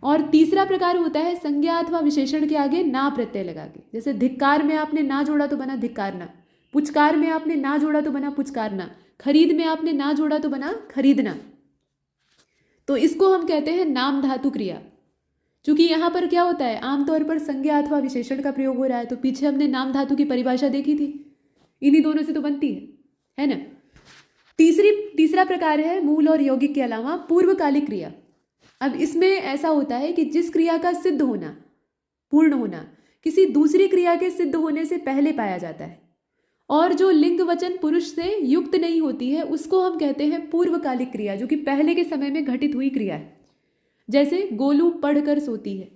और तीसरा प्रकार होता है संज्ञा अथवा विशेषण के आगे ना प्रत्यय लगा के, जैसे धिक्कार में आपने ना जोड़ा तो बना धिक्कारना, पुचकार में आपने ना जोड़ा तो बना पुचकारना, खरीद में आपने ना जोड़ा तो बना खरीदना। तो इसको हम कहते हैं नाम धातु क्रिया। चूंकि यहाँ पर क्या होता है, आमतौर पर संज्ञा अथवा विशेषण का प्रयोग हो रहा है, तो पीछे हमने नाम धातु की परिभाषा देखी थी, इन्हीं दोनों से तो बनती है ना। तीसरा प्रकार है मूल और यौगिक के अलावा पूर्वकालिक क्रिया। अब इसमें ऐसा होता है कि जिस क्रिया का सिद्ध होना, पूर्ण होना, किसी दूसरी क्रिया के सिद्ध होने से पहले पाया जाता है, और जो लिंग वचन पुरुष से युक्त नहीं होती है उसको हम कहते हैं पूर्वकालिक क्रिया, जो कि पहले के समय में घटित हुई क्रिया है। जैसे गोलू पढ़कर सोती है,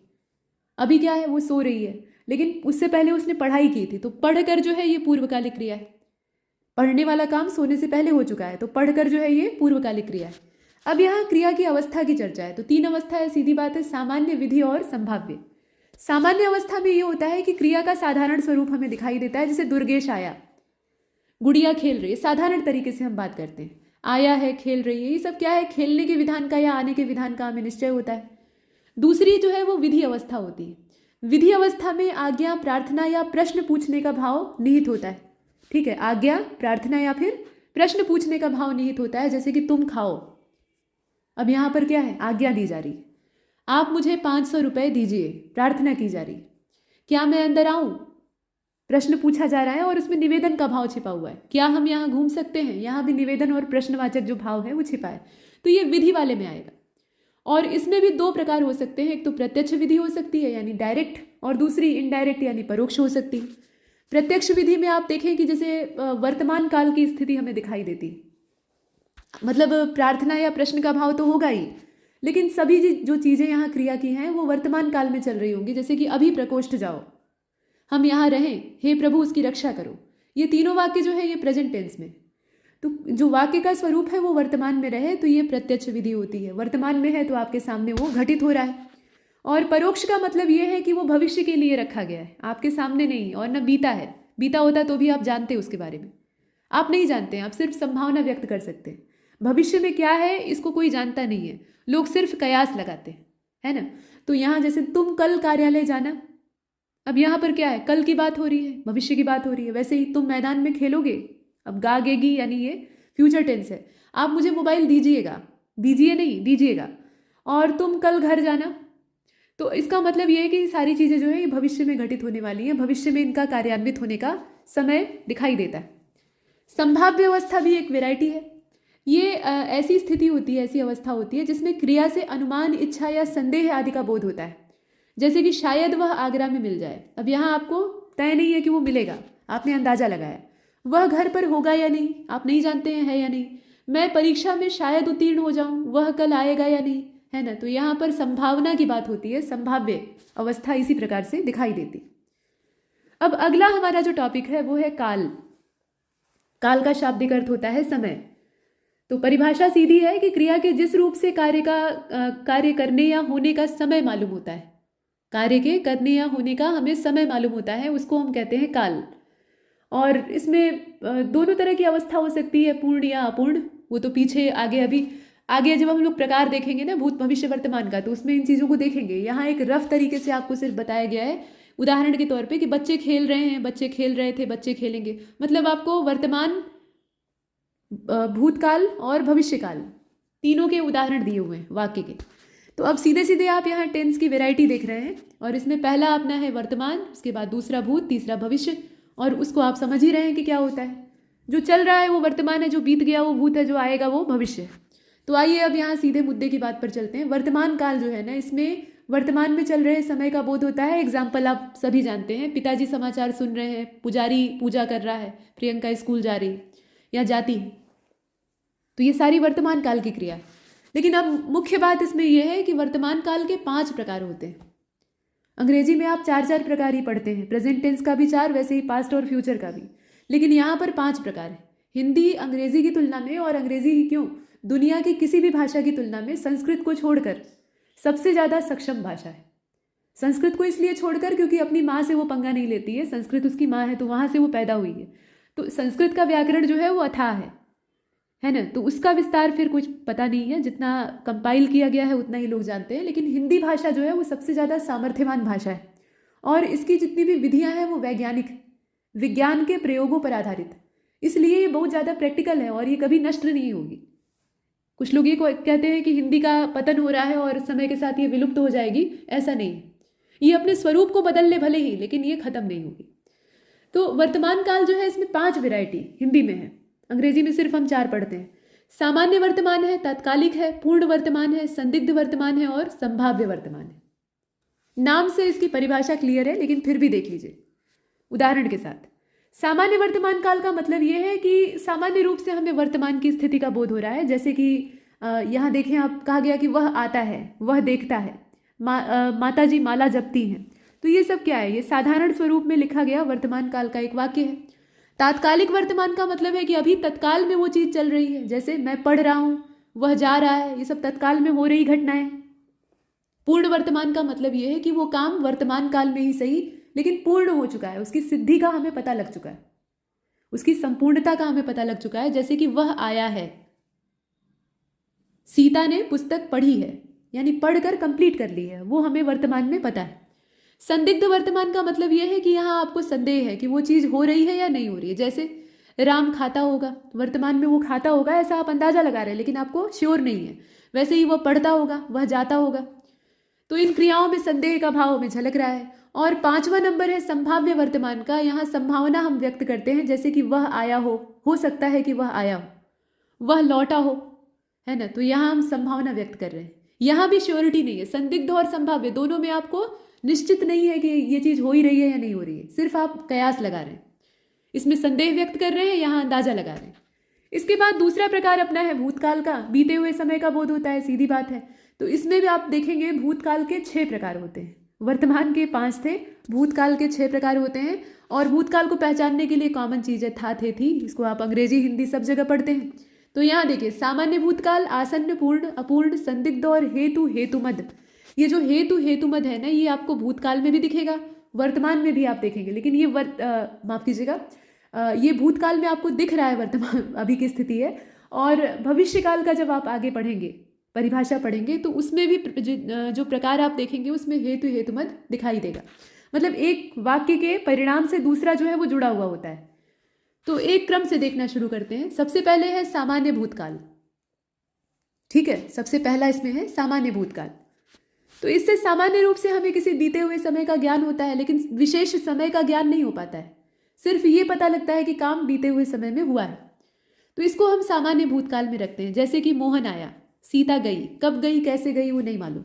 अभी क्या है, वो सो रही है, लेकिन उससे पहले उसने पढ़ाई की थी, तो पढ़कर जो है ये पूर्वकालिक क्रिया है। पढ़ने वाला काम सोने से पहले हो चुका है, तो पढ़कर जो है ये पूर्वकालिक क्रिया है। अब यहाँ क्रिया की अवस्था की चर्चा है, तो 3 अवस्था है, सीधी बात है, सामान्य, विधि और संभाव्य। सामान्य अवस्था में ये होता है कि क्रिया का साधारण स्वरूप हमें दिखाई देता है, जैसे दुर्गेश आया, गुड़िया खेल रही है, साधारण तरीके से हम बात करते हैं, आया है, खेल रही है, ये सब क्या है, खेलने के विधान का या आने के विधान का हमें निश्चय होता है। दूसरी जो है वो विधि अवस्था होती है। विधि अवस्था में आज्ञा, प्रार्थना या प्रश्न पूछने का भाव निहित होता है, ठीक है, आज्ञा, प्रार्थना या फिर प्रश्न पूछने का भाव निहित होता है, जैसे कि तुम खाओ। अब यहाँ पर क्या है, आज्ञा दी जा रही, आप मुझे 500 रुपये दीजिए, प्रार्थना की जा रही, क्या मैं अंदर आऊँ, प्रश्न पूछा जा रहा है और उसमें निवेदन का भाव छिपा हुआ है, क्या हम यहाँ घूम सकते हैं, यहाँ भी निवेदन और प्रश्नवाचक जो भाव है वो छिपा है, तो ये विधि वाले में आएगा। और इसमें भी 2 प्रकार हो सकते हैं, एक तो प्रत्यक्ष विधि हो सकती है यानी डायरेक्ट, और दूसरी इनडायरेक्ट यानी परोक्ष हो सकती है। प्रत्यक्ष विधि में आप देखें कि जैसे वर्तमान काल की स्थिति हमें दिखाई देती, मतलब प्रार्थना या प्रश्न का भाव तो होगा ही, लेकिन सभी जो चीज़ें यहाँ क्रिया की हैं वो वर्तमान काल में चल रही होंगी, जैसे कि अभी प्रकोष्ठ जाओ, हम यहाँ रहें, हे प्रभु उसकी रक्षा करो, ये तीनों वाक्य जो है ये प्रेजेंट टेंस में। तो जो वाक्य का स्वरूप है वो वर्तमान में रहे तो ये प्रत्यक्ष विधि होती है, वर्तमान में है तो आपके सामने वो घटित हो रहा है। और परोक्ष का मतलब ये है कि वो भविष्य के लिए रखा गया है, आपके सामने नहीं, और न बीता है, बीता होता तो भी आप जानते उसके बारे में, आप नहीं जानते हैं, आप सिर्फ संभावना व्यक्त कर सकते हैं। भविष्य में क्या है इसको कोई जानता नहीं है, लोग सिर्फ कयास लगाते हैं, है ना। तो यहाँ जैसे तुम कल कार्यालय जाना, अब यहाँ पर क्या है, कल की बात हो रही है, भविष्य की बात हो रही है। वैसे ही तुम मैदान में खेलोगे, अब गागेगी यानी ये फ्यूचर टेंस है, आप मुझे मोबाइल दीजिएगा, दीजिए नहीं दीजिएगा, और तुम कल घर जाना, तो इसका मतलब ये है कि सारी चीज़ें जो है ये भविष्य में घटित होने वाली हैं, भविष्य में इनका कार्यान्वित होने का समय दिखाई देता है। संभाव्य अवस्था भी एक वैरायटी है, ये ऐसी स्थिति होती है, ऐसी अवस्था होती है जिसमें क्रिया से अनुमान, इच्छा या संदेह आदि का बोध होता है। जैसे कि शायद वह आगरा में मिल जाए। अब यहाँ आपको तय नहीं है कि वो मिलेगा, आपने अंदाजा लगाया। वह घर पर होगा या नहीं, आप नहीं जानते हैं है या नहीं। मैं परीक्षा में शायद उत्तीर्ण हो जाऊं, वह कल आएगा या नहीं, है ना। तो यहाँ पर संभावना की बात होती है, संभाव्य अवस्था इसी प्रकार से दिखाई देती। अब अगला हमारा जो टॉपिक है वो है काल। काल का शाब्दिक अर्थ होता है समय। तो परिभाषा सीधी है कि क्रिया के जिस रूप से कार्य करने या होने का समय मालूम होता है, कार्य के करने या होने का हमें समय मालूम होता है, उसको हम कहते हैं काल। और इसमें दोनों तरह की अवस्था हो सकती है, पूर्ण या अपूर्ण। वो तो पीछे आगे जब हम लोग प्रकार देखेंगे ना भूत भविष्य वर्तमान का, तो उसमें इन चीज़ों को देखेंगे। यहाँ एक रफ तरीके से आपको सिर्फ बताया गया है उदाहरण के तौर पे कि बच्चे खेल रहे हैं, बच्चे खेल रहे थे, बच्चे खेलेंगे। मतलब आपको वर्तमान, भूतकाल और भविष्यकाल तीनों के उदाहरण दिए हुए हैं वाक्य के। तो अब सीधे सीधे आप यहाँ टेंस की वैरायटी देख रहे हैं, और इसमें पहला अपना है वर्तमान, उसके बाद दूसरा भूत, तीसरा भविष्य, और उसको आप समझ ही रहे हैं कि क्या होता है। जो चल रहा है वो वर्तमान है, जो बीत गया वो भूत है, जो आएगा वो भविष्य है। तो आइए अब यहाँ सीधे मुद्दे की बात पर चलते हैं। वर्तमान काल जो है ना, इसमें वर्तमान में चल रहे समय का बोध होता है। एग्जाम्पल आप सभी जानते हैं, पिताजी समाचार सुन रहे हैं, पुजारी पूजा कर रहा है, प्रियंका स्कूल जा रही या जाती है। तो ये सारी वर्तमान काल की क्रिया है। लेकिन अब मुख्य बात इसमें यह है कि वर्तमान काल के 5 प्रकार होते हैं। अंग्रेजी में आप 4 प्रकार ही पढ़ते हैं, प्रेजेंट टेंस का भी 4, वैसे ही पास्ट और फ्यूचर का भी। लेकिन यहाँ पर 5 प्रकार है। हिंदी अंग्रेजी की तुलना में, और अंग्रेजी ही क्यों, दुनिया की किसी भी भाषा की तुलना में संस्कृत को छोड़कर सबसे ज़्यादा सक्षम भाषा है। संस्कृत को इसलिए छोड़कर क्योंकि अपनी माँ से वो पंगा नहीं लेती है, संस्कृत उसकी माँ है, तो वहाँ से वो पैदा हुई है। तो संस्कृत का व्याकरण जो है वो अथाह है ना। तो उसका विस्तार फिर कुछ पता नहीं है, जितना कंपाइल किया गया है उतना ही लोग जानते हैं। लेकिन हिंदी भाषा जो है वो सबसे ज़्यादा सामर्थ्यवान भाषा है, और इसकी जितनी भी विधियाँ हैं वो वैज्ञानिक, विज्ञान के प्रयोगों पर आधारित, इसलिए ये बहुत ज़्यादा प्रैक्टिकल है और ये कभी नष्ट नहीं होगी। कुछ लोग ये कहते हैं कि हिंदी का पतन हो रहा है और समय के साथ ये विलुप्त हो जाएगी, ऐसा नहीं है। ये अपने स्वरूप को बदल ले भले ही, लेकिन ये खत्म नहीं होगी। तो वर्तमान काल जो है इसमें 5 वैरायटी हिंदी में है, अंग्रेजी में सिर्फ हम 4 पढ़ते हैं। सामान्य वर्तमान है, तात्कालिक है, पूर्ण वर्तमान है, संदिग्ध वर्तमान है और संभाव्य वर्तमान है। नाम से इसकी परिभाषा क्लियर है, लेकिन फिर भी देख लीजिए उदाहरण के साथ। सामान्य वर्तमान काल का मतलब यह है कि सामान्य रूप से हमें वर्तमान की स्थिति का बोध हो रहा है। जैसे कि यहाँ देखें, आप कहा गया कि वह आता है, वह देखता है, माता जी माला जपती हैं। तो ये सब क्या है, ये साधारण स्वरूप में लिखा गया वर्तमान काल का एक वाक्य है। तात्कालिक वर्तमान का मतलब है कि अभी तत्काल में वो चीज़ चल रही है, जैसे मैं पढ़ रहा हूँ, वह जा रहा है, ये सब तत्काल में हो रही घटनाएं। पूर्ण वर्तमान का मतलब ये है कि वो काम वर्तमान काल में ही सही, लेकिन पूर्ण हो चुका है, उसकी सिद्धि का हमें पता लग चुका है, उसकी संपूर्णता का हमें पता लग चुका है। जैसे कि वह आया है, सीता ने पुस्तक पढ़ी है, यानी पढ़कर कंप्लीट कर ली है, वो हमें वर्तमान में पता है। संदिग्ध वर्तमान का मतलब यह है कि यहाँ आपको संदेह है कि वो चीज़ हो रही है या नहीं हो रही है। जैसे राम खाता होगा, वर्तमान में वो खाता होगा ऐसा आप अंदाजा लगा रहे हैं, लेकिन आपको श्योर नहीं है। वैसे ही वो पढ़ता होगा, वह जाता होगा। तो इन क्रियाओं में संदेह का भाव हमें झलक रहा है। और 5वां नंबर है संभाव्य वर्तमान का। यहाँ संभावना हम व्यक्त करते हैं, जैसे कि वह आया हो सकता है कि वह आया हो, वह लौटा हो, है ना। तो यहाँ हम संभावना व्यक्त कर रहे हैं, यहाँ भी श्योरिटी नहीं है। संदिग्ध और संभाव्य दोनों में आपको निश्चित नहीं है कि ये चीज़ हो ही रही है या नहीं हो रही है, सिर्फ आप कयास लगा रहे हैं। इसमें संदेह व्यक्त कर रहे हैं, यहाँ अंदाजा लगा रहे हैं। इसके बाद दूसरा प्रकार अपना है भूतकाल का। बीते हुए समय का बोध होता है, सीधी बात है। तो इसमें भी आप देखेंगे भूतकाल के 6 प्रकार होते हैं। वर्तमान के 5 थे, भूतकाल के 6 प्रकार होते हैं। और भूतकाल को पहचानने के लिए कॉमन चीज़ है था, थे, थी। इसको आप अंग्रेजी हिंदी सब जगह पढ़ते हैं। तो यहाँ देखिए, सामान्य भूतकाल, आसन्न, पूर्ण, अपूर्ण, संदिग्ध और हेतु, हेतुमद। ये जो हेतु हेतुमद है ना, ये आपको भूतकाल में भी दिखेगा, वर्तमान में भी आप देखेंगे। लेकिन ये माफ कीजिएगा, ये भूतकाल में आपको दिख रहा है, वर्तमान अभी की स्थिति है। और भविष्यकाल का जब आप आगे पढ़ेंगे, परिभाषा पढ़ेंगे, तो उसमें भी जो प्रकार आप देखेंगे उसमें हेतु हेतुमद दिखाई देगा। मतलब एक वाक्य के परिणाम से दूसरा जो है वो जुड़ा हुआ होता है। तो एक क्रम से देखना शुरू करते हैं। सबसे पहले है सामान्य भूतकाल, ठीक है। सबसे पहला इसमें है सामान्य भूतकाल। तो इससे सामान्य रूप से हमें किसी बीते हुए समय का ज्ञान होता है, लेकिन विशेष समय का ज्ञान नहीं हो पाता है। सिर्फ ये पता लगता है कि काम बीते हुए समय में हुआ है। तो इसको हम सामान्य भूतकाल में रखते हैं। जैसे कि मोहन आया, सीता गई, कब गई, कैसे गई वो नहीं मालूम।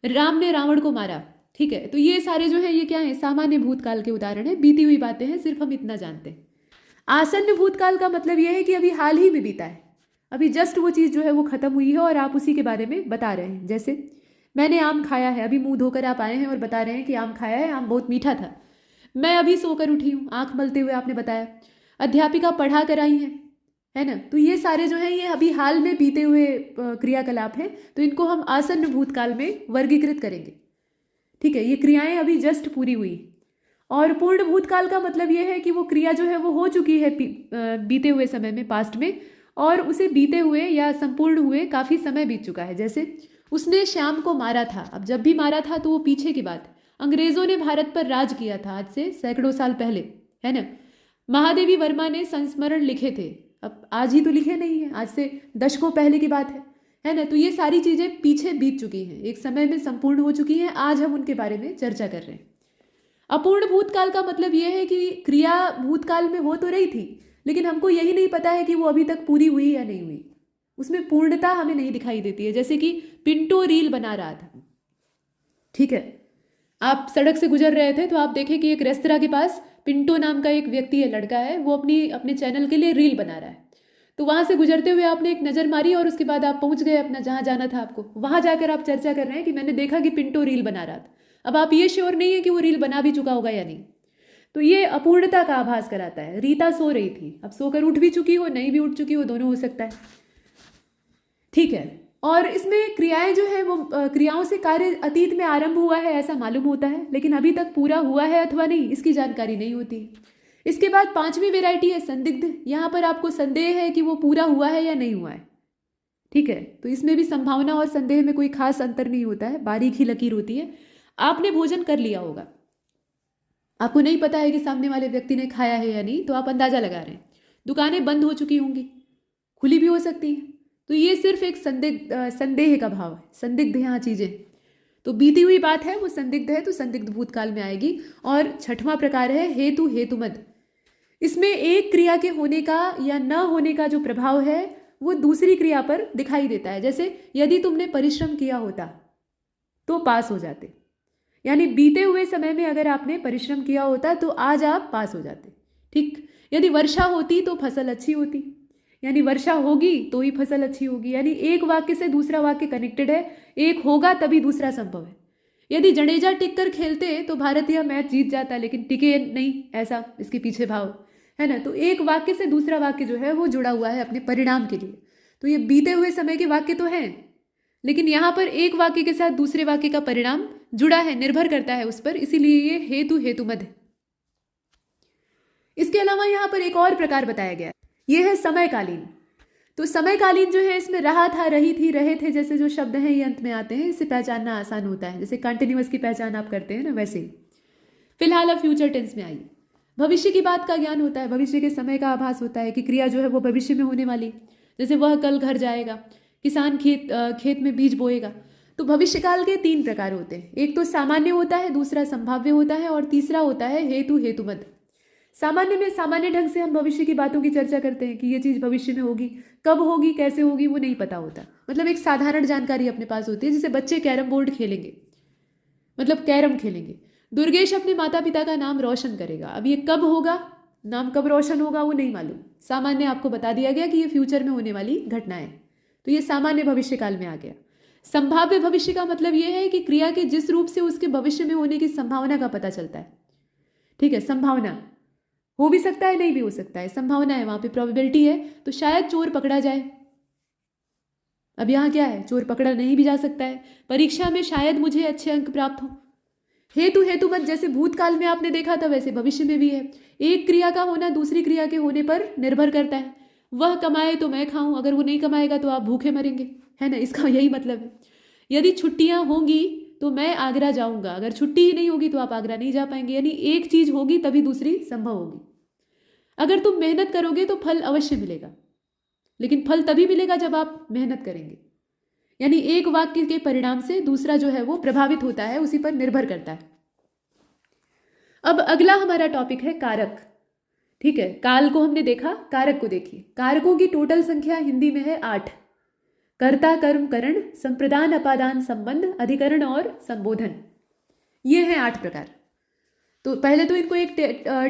राम ने रावण को मारा, ठीक है, तो ये सारे जो है ये क्या है, सामान्य भूतकाल के उदाहरण है, बीती हुई बातें हैं, सिर्फ हम इतना जानते हैं। आसन्न भूतकाल का मतलब ये है कि अभी हाल ही में बीता है, अभी जस्ट वो चीज़ जो है वो खत्म हुई है और आप उसी के बारे में बता रहे हैं। जैसे मैंने आम खाया है, अभी मुंह धोकर आप आए हैं और बता रहे हैं कि आम खाया है, आम बहुत मीठा था। मैं अभी सोकर उठी हूँ, आंख मलते हुए आपने बताया। अध्यापिका पढ़ा कर आई है ना। तो ये सारे जो हैं ये अभी हाल में बीते हुए क्रियाकलाप हैं, तो इनको हम आसन्न भूतकाल में वर्गीकृत करेंगे। ठीक है, ये क्रियाएं अभी जस्ट पूरी हुई। और पूर्ण भूतकाल का मतलब ये है कि वो क्रिया जो है वो हो चुकी है बीते हुए समय में, पास्ट में, और उसे बीते हुए या संपूर्ण हुए काफ़ी समय बीत चुका है। जैसे उसने श्याम को मारा था, अब जब भी मारा था तो वो पीछे की बात है। अंग्रेजों ने भारत पर राज किया था आज से सैकड़ों साल पहले, है ना। महादेवी वर्मा ने संस्मरण लिखे थे, अब आज ही तो लिखे नहीं है, आज से दशकों पहले की बात है ना। तो ये सारी चीज़ें पीछे बीत चुकी हैं, एक समय में संपूर्ण हो चुकी हैं, आज हम उनके बारे में चर्चा कर रहे हैं। अपूर्ण भूतकाल का मतलब ये है कि क्रिया भूतकाल में हो तो रही थी, लेकिन हमको यही नहीं पता है कि वो अभी तक पूरी हुई या नहीं हुई, उसमें पूर्णता हमें नहीं दिखाई देती है। जैसे कि पिंटो रील बना रहा था, ठीक है, आप सड़क से गुजर रहे थे तो आप देखें कि एक रेस्तरा के पास पिंटो नाम का एक व्यक्ति है, लड़का है, वो अपने चैनल के लिए रील बना रहा है। तो वहां से गुजरते हुए आपने एक नज़र मारी और उसके बाद आप पहुंच गए अपना जहां जाना था आपको। वहां जाकर आप चर्चा कर रहे हैं कि मैंने देखा कि पिंटो रील बना रहा था। अब आप ये श्योर नहीं है कि वो रील बना भी चुका होगा या नहीं। तो ये अपूर्णता का आभास कराता है। रीता सो रही थी, अब सोकर उठ भी चुकी हो, नहीं भी उठ चुकी हो, दोनों हो सकता है, ठीक है। और इसमें क्रियाएं जो है वो क्रियाओं से कार्य अतीत में आरंभ हुआ है ऐसा मालूम होता है, लेकिन अभी तक पूरा हुआ है अथवा नहीं इसकी जानकारी नहीं होती। इसके बाद पांचवी वेराइटी है संदिग्ध। यहाँ पर आपको संदेह है कि वो पूरा हुआ है या नहीं हुआ है, ठीक है। तो इसमें भी संभावना और संदेह में कोई खास अंतर नहीं होता है, बारीक ही लकीर होती है। आपने भोजन कर लिया होगा, आपको नहीं पता है कि सामने वाले व्यक्ति ने खाया है या नहीं, तो आप अंदाजा लगा रहे हैं। दुकानें बंद हो चुकी होंगी, खुली भी हो सकती हैं, तो ये सिर्फ एक संदेह का भाव है, संदिग्ध यहाँ चीजें। तो बीती हुई बात है वो संदिग्ध है, तो संदिग्ध भूतकाल में आएगी। और छठवां प्रकार है हेतु हेतुमद। इसमें एक क्रिया के होने का या न होने का जो प्रभाव है वो दूसरी क्रिया पर दिखाई देता है। जैसे यदि तुमने परिश्रम किया होता तो पास हो जाते, यानी बीते हुए समय में अगर आपने परिश्रम किया होता तो आज आप पास हो जाते, ठीक। यदि वर्षा होती तो फसल अच्छी होती, यानी वर्षा होगी तो ही फसल अच्छी होगी, यानी एक वाक्य से दूसरा वाक्य कनेक्टेड है, एक होगा तभी दूसरा संभव है। यदि जडेजा टिक कर खेलते तो भारत यह मैच जीत जाता, लेकिन टिके नहीं, ऐसा इसके पीछे भाव है ना। तो एक वाक्य से दूसरा वाक्य जो है वो जुड़ा हुआ है अपने परिणाम के लिए। तो ये बीते हुए समय के वाक्य तो हैं, लेकिन यहाँ पर एक वाक्य के साथ दूसरे वाक्य का परिणाम जुड़ा है, निर्भर करता है उस पर, इसीलिए ये हेतु हेतुमद है। इसके अलावा यहाँ पर एक और प्रकार बताया गया है, ये है समयकालीन। तो समयकालीन जो है इसमें रहा था, रही थी, रहे थे जैसे जो शब्द हैं ये अंत में आते हैं, इससे पहचानना आसान होता है। जैसे कंटिन्यूअस की पहचान आप करते हैं ना, वैसे ही। फिलहाल अब फ्यूचर टेंस में आइए। भविष्य की बात का ज्ञान होता है, भविष्य के समय का आभास होता है कि क्रिया जो है वो भविष्य में होने वाली, जैसे वह कल घर जाएगा, किसान खेत में बीज बोएगा। तो भविष्यकाल के तीन प्रकार होते हैं, एक तो सामान्य होता है, दूसरा संभाव्य होता है, और तीसरा होता है हेतु हेतुमद। सामान्य में सामान्य ढंग से हम भविष्य की बातों की चर्चा करते हैं कि ये चीज़ भविष्य में होगी, कब होगी, कैसे होगी, वो नहीं पता होता, मतलब एक साधारण जानकारी अपने पास होती है। जैसे बच्चे कैरम बोर्ड खेलेंगे, मतलब कैरम खेलेंगे, दुर्गेश अपने माता पिता का नाम रोशन करेगा। अब ये कब होगा, नाम कब रोशन होगा वो नहीं मालूम, सामान्य आपको बता दिया गया कि ये फ्यूचर में होने वाली घटना है, तो ये सामान्य भविष्य काल में आ गया। संभाव्य भविष्य का मतलब ये है कि क्रिया के जिस रूप से उसके भविष्य में होने की संभावना का पता चलता है, ठीक है। संभावना हो भी सकता है, नहीं भी हो सकता है, संभावना है, वहां पे प्रोबेबिलिटी है। तो शायद चोर पकड़ा जाए, अब यहाँ क्या है, चोर पकड़ा नहीं भी जा सकता है। परीक्षा में शायद मुझे अच्छे अंक प्राप्त हो। हेतु हेतुमत जैसे भूतकाल में आपने देखा था वैसे भविष्य में भी है। एक क्रिया का होना दूसरी क्रिया के होने पर निर्भर करता है। वह कमाए तो मैं खाऊं, अगर वो नहीं कमाएगा तो आप भूखे मरेंगे, है ना, इसका यही मतलब है। यदि छुट्टियां होंगी तो मैं आगरा जाऊंगा, अगर छुट्टी ही नहीं होगी तो आप आगरा नहीं जा पाएंगे, यानी एक चीज होगी तभी दूसरी संभव होगी। अगर तुम मेहनत करोगे तो फल अवश्य मिलेगा, लेकिन फल तभी मिलेगा जब आप मेहनत करेंगे, यानी एक वाक्य के परिणाम से दूसरा जो है वो प्रभावित होता है, उसी पर निर्भर करता है। अब अगला हमारा टॉपिक है कारक, ठीक है। काल को हमने देखा, कारक को देखिए। कारकों की टोटल संख्या हिंदी में है 8। कर्ता कर्म करण, संप्रदान अपादान संबंध, अधिकरण और संबोधन, ये हैं 8 प्रकार। तो पहले तो इनको एक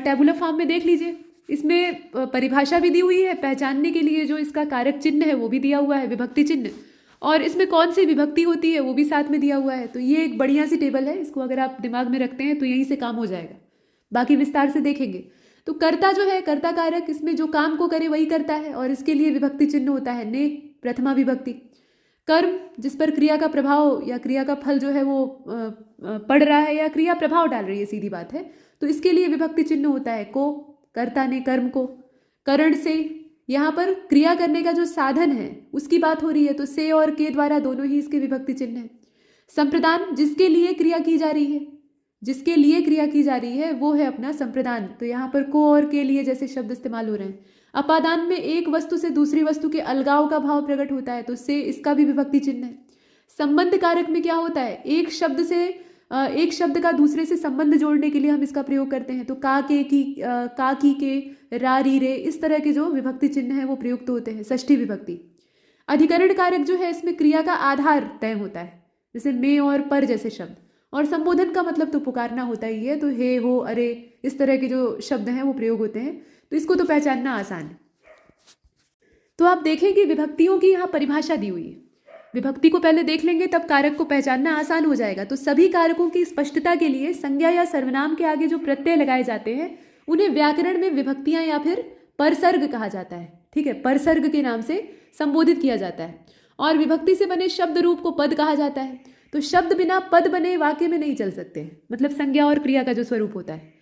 टेबुलर फॉर्म में देख लीजिए। इसमें परिभाषा भी दी हुई है, पहचानने के लिए जो इसका कारक चिन्ह है वो भी दिया हुआ है, विभक्ति चिन्ह, और इसमें कौन सी विभक्ति होती है वो भी साथ में दिया हुआ है। तो ये एक बढ़िया सी टेबल है, इसको अगर आप दिमाग में रखते हैं तो यहीं से काम हो जाएगा, बाकी विस्तार से देखेंगे। तो कर्ता जो है, कर्ता कारक, इसमें जो काम को करे वही करता है, और इसके लिए विभक्ति चिन्ह होता है ने, प्रथमा विभक्ति। कर्म, जिस पर क्रिया का प्रभाव या क्रिया का फल जो है वो पड़ रहा है या क्रिया प्रभाव डाल रही है, सीधी बात है, तो इसके लिए विभक्ति चिन्ह होता है को, कर्ता ने कर्म को। करण से, यहाँ पर क्रिया करने का जो साधन है उसकी बात हो रही है, तो से और के द्वारा दोनों ही इसके विभक्ति चिन्ह है। संप्रदान, जिसके लिए क्रिया की जा रही है, जिसके लिए क्रिया की जा रही है वो है अपना संप्रदान, तो यहाँ पर को और के लिए जैसे शब्द इस्तेमाल हो रहे हैं। अपादान में एक वस्तु से दूसरी वस्तु के अलगाव का भाव प्रकट होता है, तो से इसका भी विभक्ति चिन्ह है। संबंध कारक में क्या होता है, एक शब्द का दूसरे से संबंध जोड़ने के लिए हम इसका प्रयोग करते हैं, तो का के की, का की के, रा री रे, इस तरह के जो विभक्ति चिन्ह है वो प्रयुक्त होते हैं, षष्ठी विभक्ति। अधिकरण कारक जो है, इसमें क्रिया का आधार तय होता है, जैसे में और पर जैसे शब्द, और संबोधन का मतलब तो पुकारना होता ही है, तो हे हो अरे इस तरह के जो शब्द हैं वो प्रयोग होते हैं, तो इसको तो पहचानना आसान है। तो आप देखें कि विभक्तियों की यहाँ परिभाषा दी हुई है, विभक्ति को पहले देख लेंगे तब कारक को पहचानना आसान हो जाएगा। तो सभी कारकों की स्पष्टता के लिए संज्ञा या सर्वनाम के आगे जो प्रत्यय लगाए जाते हैं उन्हें व्याकरण में विभक्तियां या फिर परसर्ग कहा जाता है, ठीक है, परसर्ग के नाम से संबोधित किया जाता है। और विभक्ति से बने शब्द रूप को पद कहा जाता है, तो शब्द बिना पद बने वाक्य में नहीं चल सकते, मतलब संज्ञा और क्रिया का जो स्वरूप होता है।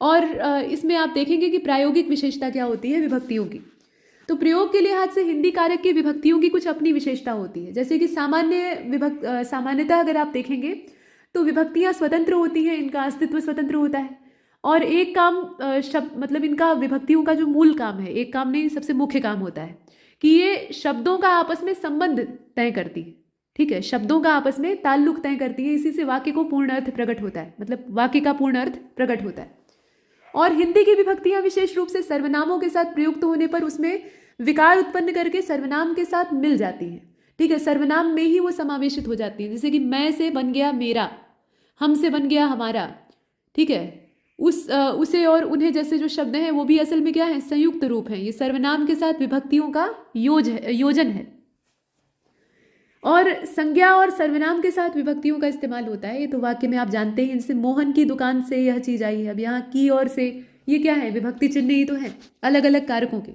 और इसमें आप देखेंगे कि प्रायोगिक विशेषता क्या होती है विभक्तियों की। तो प्रयोग के लिहाज से हिंदी कारक की विभक्तियों की कुछ अपनी विशेषता होती है, जैसे कि सामान्यतः अगर आप देखेंगे तो विभक्तियां स्वतंत्र होती हैं, इनका अस्तित्व स्वतंत्र होता है, और एक काम शब्द, मतलब इनका विभक्तियों का जो मूल काम है, एक काम नहीं सबसे मुख्य काम होता है कि ये शब्दों का आपस में संबंध तय करती है, ठीक है, शब्दों का आपस में ताल्लुक तय करती है, इसी से वाक्य को पूर्ण अर्थ प्रकट होता है, मतलब वाक्य का पूर्ण अर्थ प्रकट होता है। और हिंदी की विभक्तियां विशेष रूप से सर्वनामों के साथ प्रयुक्त होने पर उसमें विकार उत्पन्न करके सर्वनाम के साथ मिल जाती हैं, ठीक है, सर्वनाम में ही वो समावेशित हो जाती हैं, जैसे कि मैं से बन गया मेरा, हम से बन गया हमारा, ठीक है, उसे और उन्हें जैसे जो शब्द हैं वो भी असल में क्या है, संयुक्त रूप हैं, ये सर्वनाम के साथ विभक्तियों का योजन है। और संज्ञा और सर्वनाम के साथ विभक्तियों का इस्तेमाल होता है, ये तो वाक्य में आप जानते हैं, जैसे मोहन की दुकान से यह चीज आई है, अब यहाँ की और से ये क्या है, विभक्ति चिन्ह ही तो है अलग अलग कारकों के।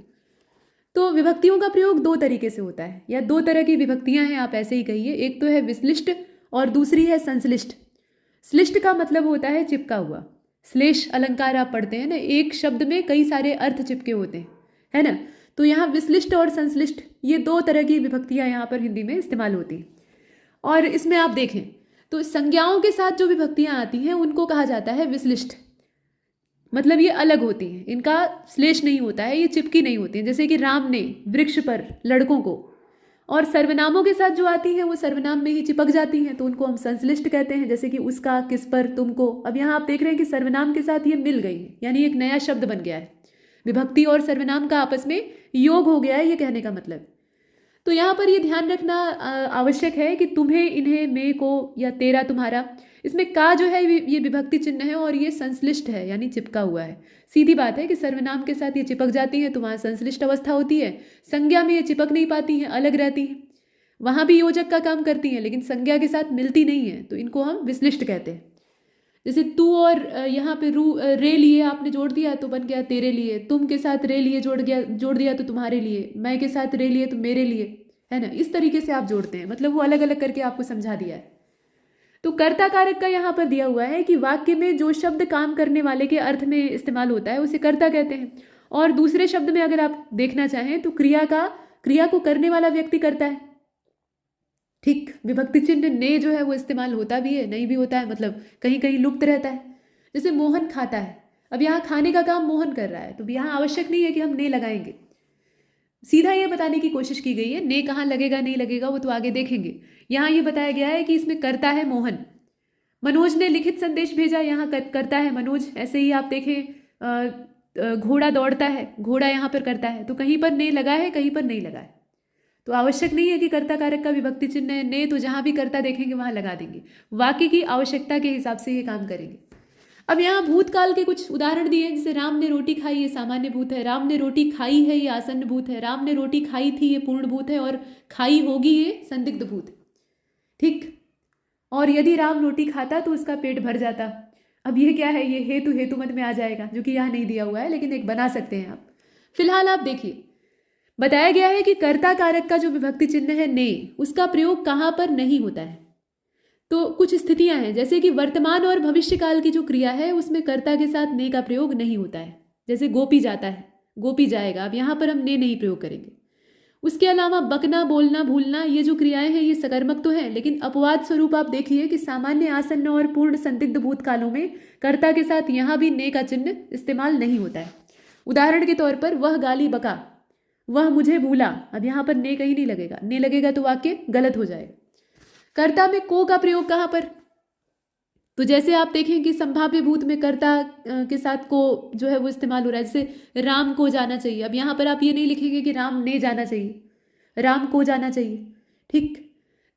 तो विभक्तियों का प्रयोग दो तरीके से होता है, या दो तरह की विभक्तियां हैं आप ऐसे ही कहिए, एक तो है विश्लिष्ट और दूसरी है संश्लिष्ट। श्लिष्ट का मतलब होता है चिपका हुआ, श्लेष अलंकार आप पढ़ते हैं ना, एक शब्द में कई सारे अर्थ चिपके होते हैं, है ना, तो यहाँ विश्लिष्ट और संश्लिष्ट ये दो तरह की विभक्तियां यहाँ पर हिंदी में इस्तेमाल होती हैं। और इसमें आप देखें तो संज्ञाओं के साथ जो विभक्तियां आती हैं उनको कहा जाता है विश्लिष्ट, मतलब ये अलग होती हैं, इनका श्लेष नहीं होता है, ये चिपकी नहीं होती हैं, जैसे कि राम ने वृक्ष पर लड़कों को। और सर्वनामों के साथ जो आती हैं वो सर्वनाम में ही चिपक जाती हैं, तो उनको हम संश्लिष्ट कहते हैं, जैसे कि उसका, किस पर, तुमको। अब यहाँ आप देख रहे हैं कि सर्वनाम के साथ ये मिल गई है, यानी एक नया शब्द बन गया है, विभक्ति और सर्वनाम का आपस में योग हो गया है, ये कहने का मतलब। तो यहाँ पर ये ध्यान रखना आवश्यक है कि तुम्हें, इन्हें, मैं को या तेरा, तुम्हारा, इसमें का जो है ये विभक्ति चिन्ह है और ये संश्लिष्ट है, यानी चिपका हुआ है। सीधी बात है कि सर्वनाम के साथ ये चिपक जाती है तो वहाँ संश्लिष्ट अवस्था होती है, संज्ञा में ये चिपक नहीं पाती हैं, अलग रहती हैं, वहाँ भी योजक का काम करती हैं लेकिन संज्ञा के साथ मिलती नहीं है, तो इनको हम विश्लिष्ट कहते हैं। जैसे तू और यहाँ पे रे लिए आपने जोड़ दिया तो बन गया तेरे लिए, तुम के साथ रे लिए जोड़ दिया तो तुम्हारे लिए, मैं के साथ रे लिए तो मेरे लिए, है ना, इस तरीके से आप जोड़ते हैं, मतलब वो अलग अलग करके आपको समझा दिया है। तो कर्ता कारक का यहाँ पर दिया हुआ है कि वाक्य में जो शब्द काम करने वाले के अर्थ में इस्तेमाल होता है उसे कर्ता कहते हैं, और दूसरे शब्द में अगर आप देखना चाहें तो क्रिया को करने वाला व्यक्ति करता है, ठीक, विभक्ति चिन्ह ने जो है वो इस्तेमाल होता भी है, नहीं भी होता है, मतलब कहीं कहीं लुप्त रहता है। जैसे मोहन खाता है, अब यहाँ खाने का काम मोहन कर रहा है, तो यहाँ आवश्यक नहीं है कि हम ने लगाएंगे, सीधा ये बताने की कोशिश की गई है, ने कहाँ लगेगा नहीं लगेगा वो तो आगे देखेंगे। यहाँ ये बताया गया है कि इसमें करता है मोहन, मनोज ने लिखित संदेश भेजा, यहाँ करता है मनोज। ऐसे ही आप देखें घोड़ा दौड़ता है, घोड़ा यहाँ पर करता है, तो कहीं पर ने लगा है कहीं पर नहीं लगा है, तो आवश्यक नहीं है कि कर्ता कारक का विभक्ति चिन्ह है ने, तो जहाँ भी कर्ता देखेंगे वहाँ लगा देंगे। वाक्य की आवश्यकता के हिसाब से ये काम करेंगे। अब यहाँ भूतकाल के कुछ उदाहरण दिए हैं, जैसे राम ने रोटी खाई, ये सामान्य भूत है। राम ने रोटी खाई है, ये आसन्न भूत है। राम ने रोटी खाई थी, ये पूर्ण भूत है। और खाई होगी, ये संदिग्ध भूत है। ठीक। और यदि राम रोटी खाता तो उसका पेट भर जाता। अब ये क्या है, ये हेतु हेतु मत में आ जाएगा, जो कि यहाँ नहीं दिया हुआ है, लेकिन एक बना सकते हैं आप। फिलहाल आप देखिए, बताया गया है कि कर्ता कारक का जो विभक्ति चिन्ह है ने, उसका प्रयोग कहाँ पर नहीं होता है। तो कुछ स्थितियां हैं, जैसे कि वर्तमान और भविष्य काल की जो क्रिया है उसमें कर्ता के साथ ने का प्रयोग नहीं होता है। जैसे गोपी जाता है, गोपी जाएगा, अब यहाँ पर हम ने नहीं प्रयोग करेंगे। उसके अलावा बकना, बोलना, भूलना, ये जो क्रियाएं हैं ये सकर्मक तो हैं, लेकिन अपवाद स्वरूप आप देखिए कि सामान्य, आसन्न और पूर्ण संदिग्ध भूतकालों में कर्ता के साथ यहाँ भी ने का चिन्ह इस्तेमाल नहीं होता है। उदाहरण के तौर पर वह गाली बका, वह मुझे भूला, अब यहाँ पर ने कहीं नहीं लगेगा, ने लगेगा तो वाक्य गलत हो जाएगा। कर्ता में को का प्रयोग कहाँ पर, तो जैसे आप देखें कि संभाव्य भूत में कर्ता के साथ को जो है वो इस्तेमाल हो रहा है। जैसे राम को जाना चाहिए, अब यहाँ पर आप ये नहीं लिखेंगे कि राम ने जाना चाहिए, राम को जाना चाहिए। ठीक।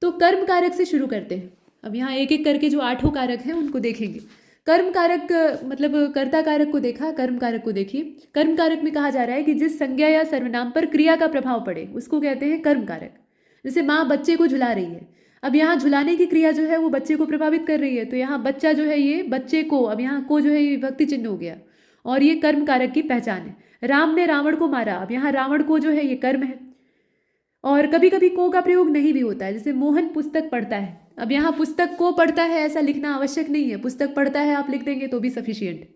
तो कर्म कारक से शुरू करते हैं। अब यहाँ एक एक करके जो 8 कारक हैं उनको देखेंगे। कर्म कारक मतलब कर्ता कारक को देखा, कर्म कारक को देखिए। कर्म कारक में कहा जा रहा है कि जिस संज्ञा या सर्वनाम पर क्रिया का प्रभाव पड़े उसको कहते हैं कर्म कारक। जैसे माँ बच्चे को झुला रही है, अब यहाँ झुलाने की क्रिया जो है वो बच्चे को प्रभावित कर रही है, तो यहाँ बच्चा जो है ये बच्चे को, अब यहाँ को जो है ये विभक्ति चिन्ह हो गया और ये कर्म कारक की पहचान है। राम ने रावण को मारा, अब यहाँ रावण को जो है ये कर्म है। और कभी कभी को का प्रयोग नहीं भी होता है, जैसे मोहन पुस्तक पढ़ता है, अब यहाँ पुस्तक को पढ़ता है ऐसा लिखना आवश्यक नहीं है, पुस्तक पढ़ता है आप लिख देंगे तो भी सफिशियंट।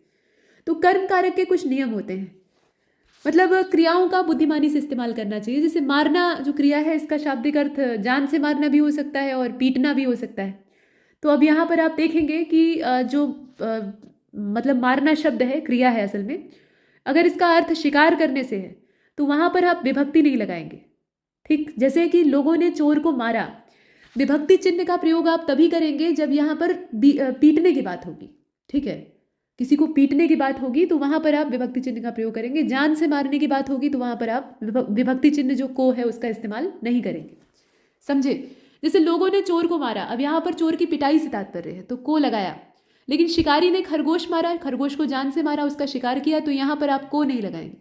तो कर्म कारक के कुछ नियम होते हैं, मतलब क्रियाओं का बुद्धिमानी से इस्तेमाल करना चाहिए। जैसे मारना जो क्रिया है इसका शाब्दिक अर्थ जान से मारना भी हो सकता है और पीटना भी हो सकता है। तो अब यहाँ पर आप देखेंगे कि जो मतलब मारना शब्द है, क्रिया है असल में, अगर इसका अर्थ शिकार करने से है तो वहाँ पर आप विभक्ति नहीं लगाएंगे। ठीक। जैसे कि लोगों ने चोर को मारा, विभक्ति चिन्ह का प्रयोग आप तभी करेंगे जब यहाँ पर पीटने की बात होगी। ठीक है, किसी को पीटने की बात होगी तो वहां पर आप विभक्ति चिन्ह का प्रयोग करेंगे। जान से मारने की बात होगी तो वहां पर आप विभक्ति चिन्ह जो को है उसका इस्तेमाल नहीं करेंगे। समझे? जैसे लोगों ने चोर को मारा, अब यहाँ पर चोर की पिटाई से तात्पर्य है तो को लगाया। लेकिन शिकारी ने खरगोश मारा, खरगोश को जान से मारा, उसका शिकार किया, तो यहाँ पर आप को नहीं लगाएंगे।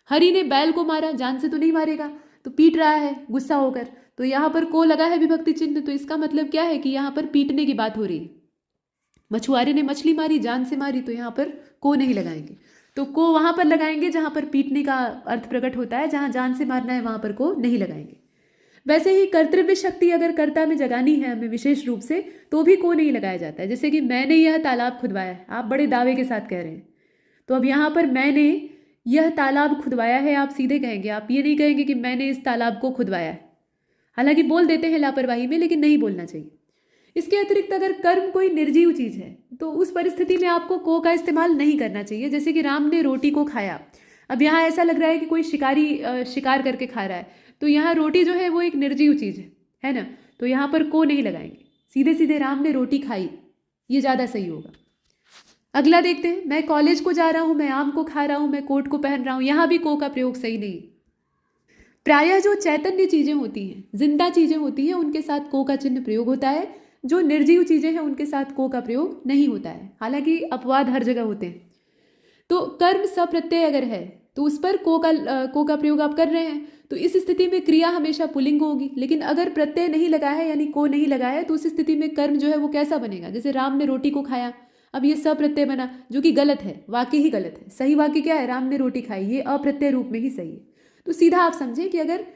हरि ने बैल को मारा, जान से तो नहीं मारेगा, तो पीट रहा है गुस्सा होकर, तो यहाँ पर को लगा है विभक्ति चिन्ह, तो इसका मतलब क्या है कि यहाँ पर पीटने की बात हो रही है। मछुआरे ने मछली मारी, जान से मारी, तो यहाँ पर को नहीं लगाएंगे। तो को वहां पर लगाएंगे जहां पर पीटने का अर्थ प्रकट होता है, जहां जान से मारना है वहां पर को नहीं लगाएंगे। वैसे ही कर्तव्य शक्ति अगर कर्ता में जगानी है हमें विशेष रूप से, तो भी को नहीं लगाया जाता है। जैसे कि मैंने यह तालाब खुदवाया है, आप बड़े दावे के साथ कह रहे हैं, तो अब यहाँ पर मैंने यह तालाब खुदवाया है आप सीधे कहेंगे, आप ये नहीं कहेंगे कि मैंने इस तालाब को खुदवाया है। हालांकि बोल देते हैं लापरवाही में, लेकिन नहीं बोलना चाहिए। इसके अतिरिक्त अगर कर्म कोई निर्जीव चीज है तो उस परिस्थिति में आपको को का इस्तेमाल नहीं करना चाहिए। जैसे कि राम ने रोटी को खाया, अब यहाँ ऐसा लग रहा है कि कोई शिकारी शिकार करके खा रहा है, तो यहाँ रोटी जो है वो एक निर्जीव चीज है ना, तो यहाँ पर को नहीं लगाएंगे, सीधे सीधे राम ने रोटी खाई, ये ज्यादा सही होगा। अगला देखते हैं, मैं कॉलेज को जा रहा हूं, मैं आम को खा रहा हूं, मैं कोट को पहन रहा हूं, यहाँ भी को का प्रयोग सही नहीं। प्रायः जो चैतन्य चीजें होती हैं, जिंदा चीजें होती हैं, उनके साथ को का चिन्ह प्रयोग होता है। जो निर्जीव चीजें हैं उनके साथ को का प्रयोग नहीं होता है, हालांकि अपवाद हर जगह होते हैं। तो कर्म सप्रत्यय अगर है तो उस पर को का प्रयोग आप कर रहे हैं, तो इस स्थिति में क्रिया हमेशा पुल्लिंग होगी। लेकिन अगर प्रत्यय नहीं लगा है यानी को नहीं लगा है, तो उस स्थिति में कर्म जो है वो कैसा बनेगा? जैसे राम ने रोटी को खाया, अब ये सप्रत्यय बना, जो कि गलत है, वाक्य ही गलत है। सही वाक्य क्या है? राम ने रोटी खाई, ये अप्रत्यय रूप में ही सही है। तो सीधा आप समझें कि अगर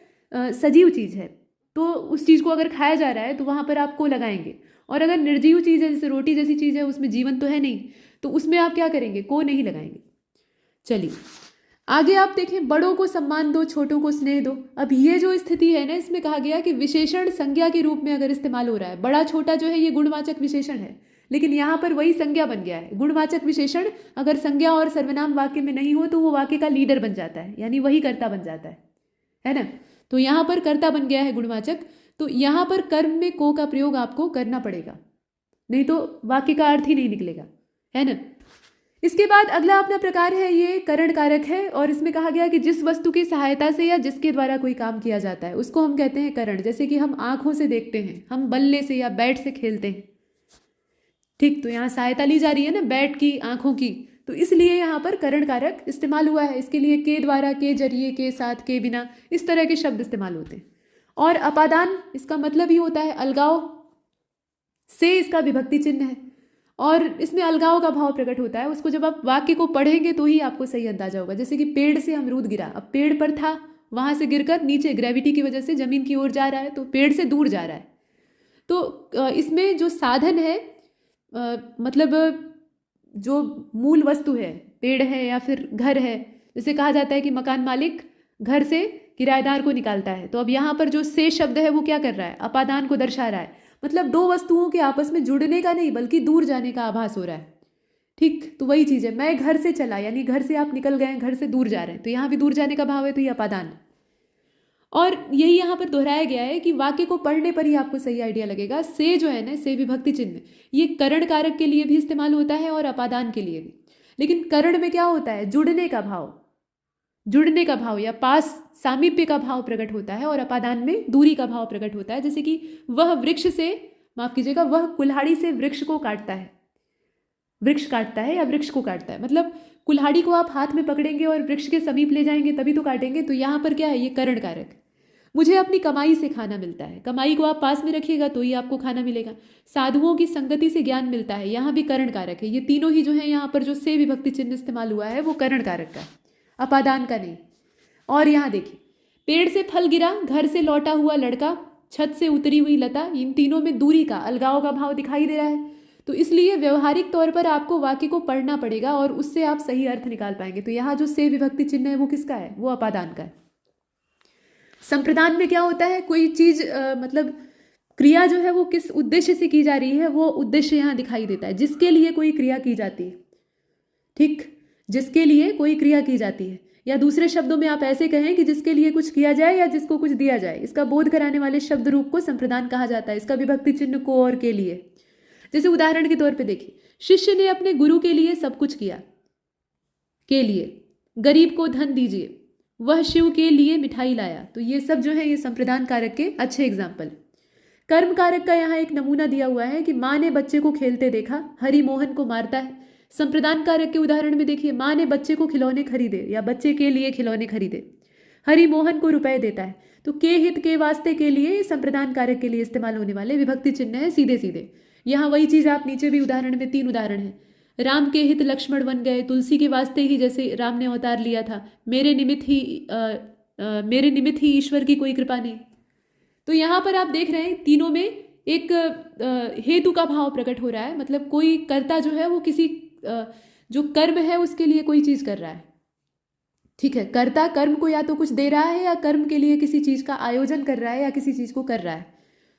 सजीव चीज है तो उस चीज को अगर खाया जा रहा है तो वहां पर आप को लगाएंगे, और अगर निर्जीव चीज है जैसे रोटी जैसी चीज है उसमें जीवन तो है नहीं, तो उसमें आप क्या करेंगे? को नहीं लगाएंगे। चलिए आगे आप देखें, बड़ों को सम्मान दो, छोटों को स्नेह दो। अब ये जो स्थिति है ना, इसमें कहा गया कि विशेषण संज्ञा के रूप में अगर इस्तेमाल हो रहा है, बड़ा छोटा जो है ये गुणवाचक विशेषण है, लेकिन यहाँ पर वही संज्ञा बन गया है। गुणवाचक विशेषण अगर संज्ञा और सर्वनाम वाक्य में नहीं हो तो वो वाक्य का लीडर बन जाता है, यानी वही कर्ता बन जाता है ना। तो यहाँ पर कर्ता बन गया है गुणवाचक, तो यहाँ पर कर्म में को का प्रयोग आपको करना पड़ेगा, नहीं तो वाक्य का अर्थ ही नहीं निकलेगा, है ना। इसके बाद अगला अपना प्रकार है ये करण कारक है, और इसमें कहा गया कि जिस वस्तु की सहायता से या जिसके द्वारा कोई काम किया जाता है उसको हम कहते हैं करण। जैसे कि हम आंखों से देखते हैं, हम बल्ले से या बैट से खेलते हैं, ठीक, तो यहाँ सहायता ली जा रही है ना बैट की, आंखों की, तो इसलिए यहाँ पर करण कारक इस्तेमाल हुआ है। इसके लिए के द्वारा, के जरिए, के साथ, के बिना, इस तरह के शब्द इस्तेमाल होते हैं। और अपादान, इसका मतलब ही होता है अलगाव, से इसका विभक्ति चिन्ह है, और इसमें अलगाव का भाव प्रकट होता है। उसको जब आप वाक्य को पढ़ेंगे तो ही आपको सही अंदाजा होगा। जैसे कि पेड़ से अमरूद गिरा, अब पेड़ पर था, वहां से गिरकर नीचे ग्रेविटी की वजह से जमीन की ओर जा रहा है, तो पेड़ से दूर जा रहा है। तो इसमें जो साधन है, मतलब जो मूल वस्तु है, पेड़ है या फिर घर है, जैसे कहा जाता है कि मकान मालिक घर से किराएदार को निकालता है, तो अब यहाँ पर जो से शब्द है वो क्या कर रहा है, अपादान को दर्शा रहा है। मतलब दो वस्तुओं के आपस में जुड़ने का नहीं बल्कि दूर जाने का आभास हो रहा है, ठीक, तो वही चीज़ है। मैं घर से चला, यानी घर से आप निकल गए, घर से दूर जा रहे हैं, तो यहाँ भी दूर जाने का भाव है, तो ये अपादान। और यही यहाँ पर दोहराया गया है कि वाक्य को पढ़ने पर ही आपको सही आइडिया लगेगा। से जो है ना, से विभक्ति चिन्ह, ये करण कारक के लिए भी इस्तेमाल होता है और अपादान के लिए भी। लेकिन करण में क्या होता है, जुड़ने का भाव, जुड़ने का भाव या पास, सामीप्य का भाव प्रकट होता है, और अपादान में दूरी का भाव प्रकट होता है। जैसे कि वह वृक्ष से, माफ कीजिएगा, वह कुल्हाड़ी से वृक्ष को काटता है, वृक्ष काटता है या वृक्ष को काटता है, मतलब कुल्हाड़ी को आप हाथ में पकड़ेंगे और वृक्ष के समीप ले जाएंगे तभी तो काटेंगे। तो यहाँ पर क्या है, ये करण कारक। मुझे अपनी कमाई से खाना मिलता है, कमाई को आप पास में रखिएगा तो ही आपको खाना मिलेगा। साधुओं की संगति से ज्ञान मिलता है, यहाँ भी करण कारक है। ये तीनों ही जो है यहाँ पर जो से विभक्ति चिन्ह इस्तेमाल हुआ है वो करण कारक का, अपादान का नहीं। और यहाँ देखिए, पेड़ से फल गिरा, घर से लौटा हुआ लड़का, छत से उतरी हुई लता, इन तीनों में दूरी का, अलगाव का भाव दिखाई दे रहा है। तो इसलिए व्यवहारिक तौर पर आपको वाक्य को पढ़ना पड़ेगा और उससे आप सही अर्थ निकाल पाएंगे। तो यहाँ जो से विभक्ति चिन्ह है वो किसका है, वो अपादान का है। संप्रदान में क्या होता है, कोई चीज मतलब क्रिया जो है वो किस उद्देश्य से की जा रही है, वो उद्देश्य यहाँ दिखाई देता है, जिसके लिए कोई क्रिया की जाती है, ठीक, जिसके लिए कोई क्रिया की जाती है। या दूसरे शब्दों में आप ऐसे कहें कि जिसके लिए कुछ किया जाए या जिसको कुछ दिया जाए, इसका बोध कराने वाले शब्द रूप को संप्रदान कहा जाता है। इसका विभक्ति चिन्ह को और के लिए। जैसे उदाहरण के तौर पे देखिए, शिष्य ने अपने गुरु के लिए सब कुछ किया, के लिए, गरीब को धन दीजिए, वह शिव के लिए मिठाई लाया। तो ये सब जो है ये संप्रदान कारक के अच्छे एग्जाम्पल। कर्म कारक का यहाँ एक नमूना दिया हुआ है कि माँ ने बच्चे को खेलते देखा, हरि मोहन को मारता है। संप्रदान कारक के उदाहरण में देखिए, माँ ने बच्चे को खिलौने खरीदे या बच्चे के लिए खिलौने खरीदे, हरि मोहन को रुपए देता है। तो के हित, के वास्ते, के लिए संप्रदान कारक के लिए इस्तेमाल होने वाले विभक्ति चिन्ह है सीधे सीधे। यहाँ वही चीज आप नीचे भी उदाहरण में 3 उदाहरण है, राम के हित लक्ष्मण बन गए, तुलसी के वास्ते ही जैसे राम ने अवतार लिया था, मेरे निमित्त ही ईश्वर की कोई कृपा नहीं। तो यहाँ पर आप देख रहे हैं तीनों में एक हेतु का भाव प्रकट हो रहा है, मतलब कोई कर्ता जो है वो किसी जो कर्म है उसके लिए कोई चीज कर रहा है, ठीक है, कर्ता कर्म को या तो कुछ दे रहा है या कर्म के लिए किसी चीज का आयोजन कर रहा है या किसी चीज को कर रहा है।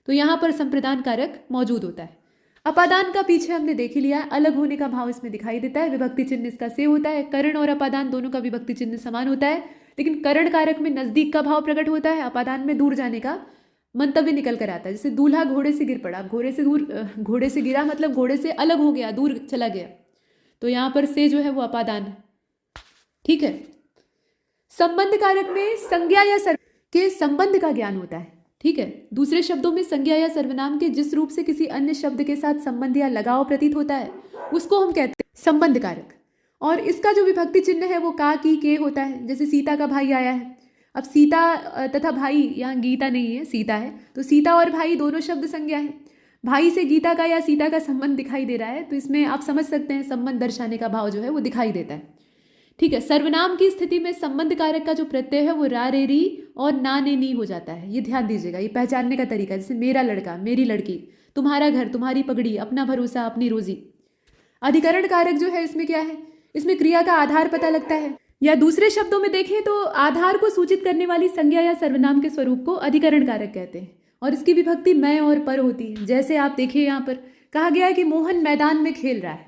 तो यहाँ पर संप्रदान कारक मौजूद होता है। अपादान का पीछे हमने देख ही लिया, अलग होने का भाव इसमें दिखाई देता है, विभक्ति चिन्ह इसका से होता है। करण और अपादान दोनों का विभक्ति चिन्ह समान होता है, लेकिन करण कारक में नजदीक का भाव प्रकट होता है, अपादान में दूर जाने का मंतव्य निकल कर आता है। जैसे दूल्हा घोड़े से गिर पड़ा, घोड़े से गिरा मतलब घोड़े से अलग हो गया, दूर चला गया, तो यहाँ पर से जो है वो अपादान है, ठीक है। संबंध कारक में संज्ञा या सर्व के संबंध का ज्ञान होता है, ठीक है। दूसरे शब्दों में संज्ञा या सर्वनाम के जिस रूप से किसी अन्य शब्द के साथ संबंध या लगाव प्रतीत होता है उसको हम कहते हैं संबंध कारक। और इसका जो विभक्ति चिन्ह है वो का, की, के होता है। जैसे सीता का भाई आया है, अब सीता तथा भाई, यहाँ गीता नहीं है सीता है, तो सीता और भाई दोनों शब्द संज्ञा है। भाई से गीता का या सीता का संबंध दिखाई दे रहा है, तो इसमें आप समझ सकते हैं संबंध दर्शाने का भाव जो है वो दिखाई देता है, ठीक है। सर्वनाम की स्थिति में संबंध कारक का जो प्रत्यय है वो रा, रे, री और ना, ने, नी हो जाता है। ये ध्यान दीजिएगा, ये पहचानने का तरीका। जैसे मेरा लड़का, मेरी लड़की, तुम्हारा घर, तुम्हारी पगड़ी, अपना भरोसा, अपनी रोजी। अधिकरण कारक जो है इसमें क्या है, इसमें क्रिया का आधार पता लगता है, या दूसरे शब्दों में देखें तो आधार को सूचित करने वाली संज्ञा या सर्वनाम के स्वरूप को अधिकरण कारक कहते हैं। और इसकी विभक्ति मैं और पर होती है। जैसे आप देखिए, यहाँ पर कहा गया है कि मोहन मैदान में खेल रहा है।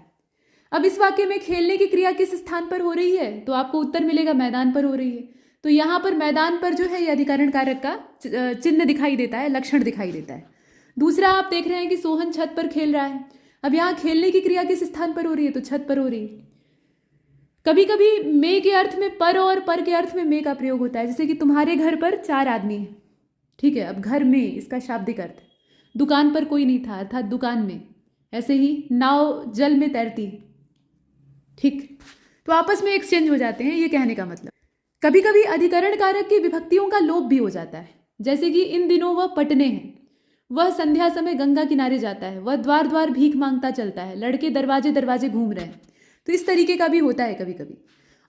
अब इस वाक्य में खेलने की क्रिया किस स्थान पर हो रही है, तो आपको उत्तर मिलेगा मैदान पर हो रही है। तो यहाँ पर मैदान पर जो है ये अधिकरण कारक का चिन्ह दिखाई देता है, लक्षण दिखाई देता है। दूसरा आप देख रहे हैं कि सोहन छत पर खेल रहा है। अब यहाँ खेलने की क्रिया किस स्थान पर हो रही है, तो छत पर हो रही है। कभी कभी मे के अर्थ में पर और पर के अर्थ में मे का प्रयोग होता है। जैसे कि तुम्हारे घर पर 4 आदमी हैं, ठीक है, अब घर में इसका शाब्दिक अर्थ है। दुकान पर कोई नहीं था अर्थात दुकान में। ऐसे ही नाव जल में तैरती है, ठीक। तो आपस में एक्सचेंज हो जाते हैं, ये कहने का मतलब। कभी कभी अधिकरण कारक की विभक्तियों का लोप भी हो जाता है। जैसे कि इन दिनों वह पटने हैं, वह संध्या समय गंगा किनारे जाता है, वह द्वार द्वार भीख मांगता चलता है, लड़के दरवाजे दरवाजे घूम रहे हैं। तो इस तरीके का भी होता है कभी कभी।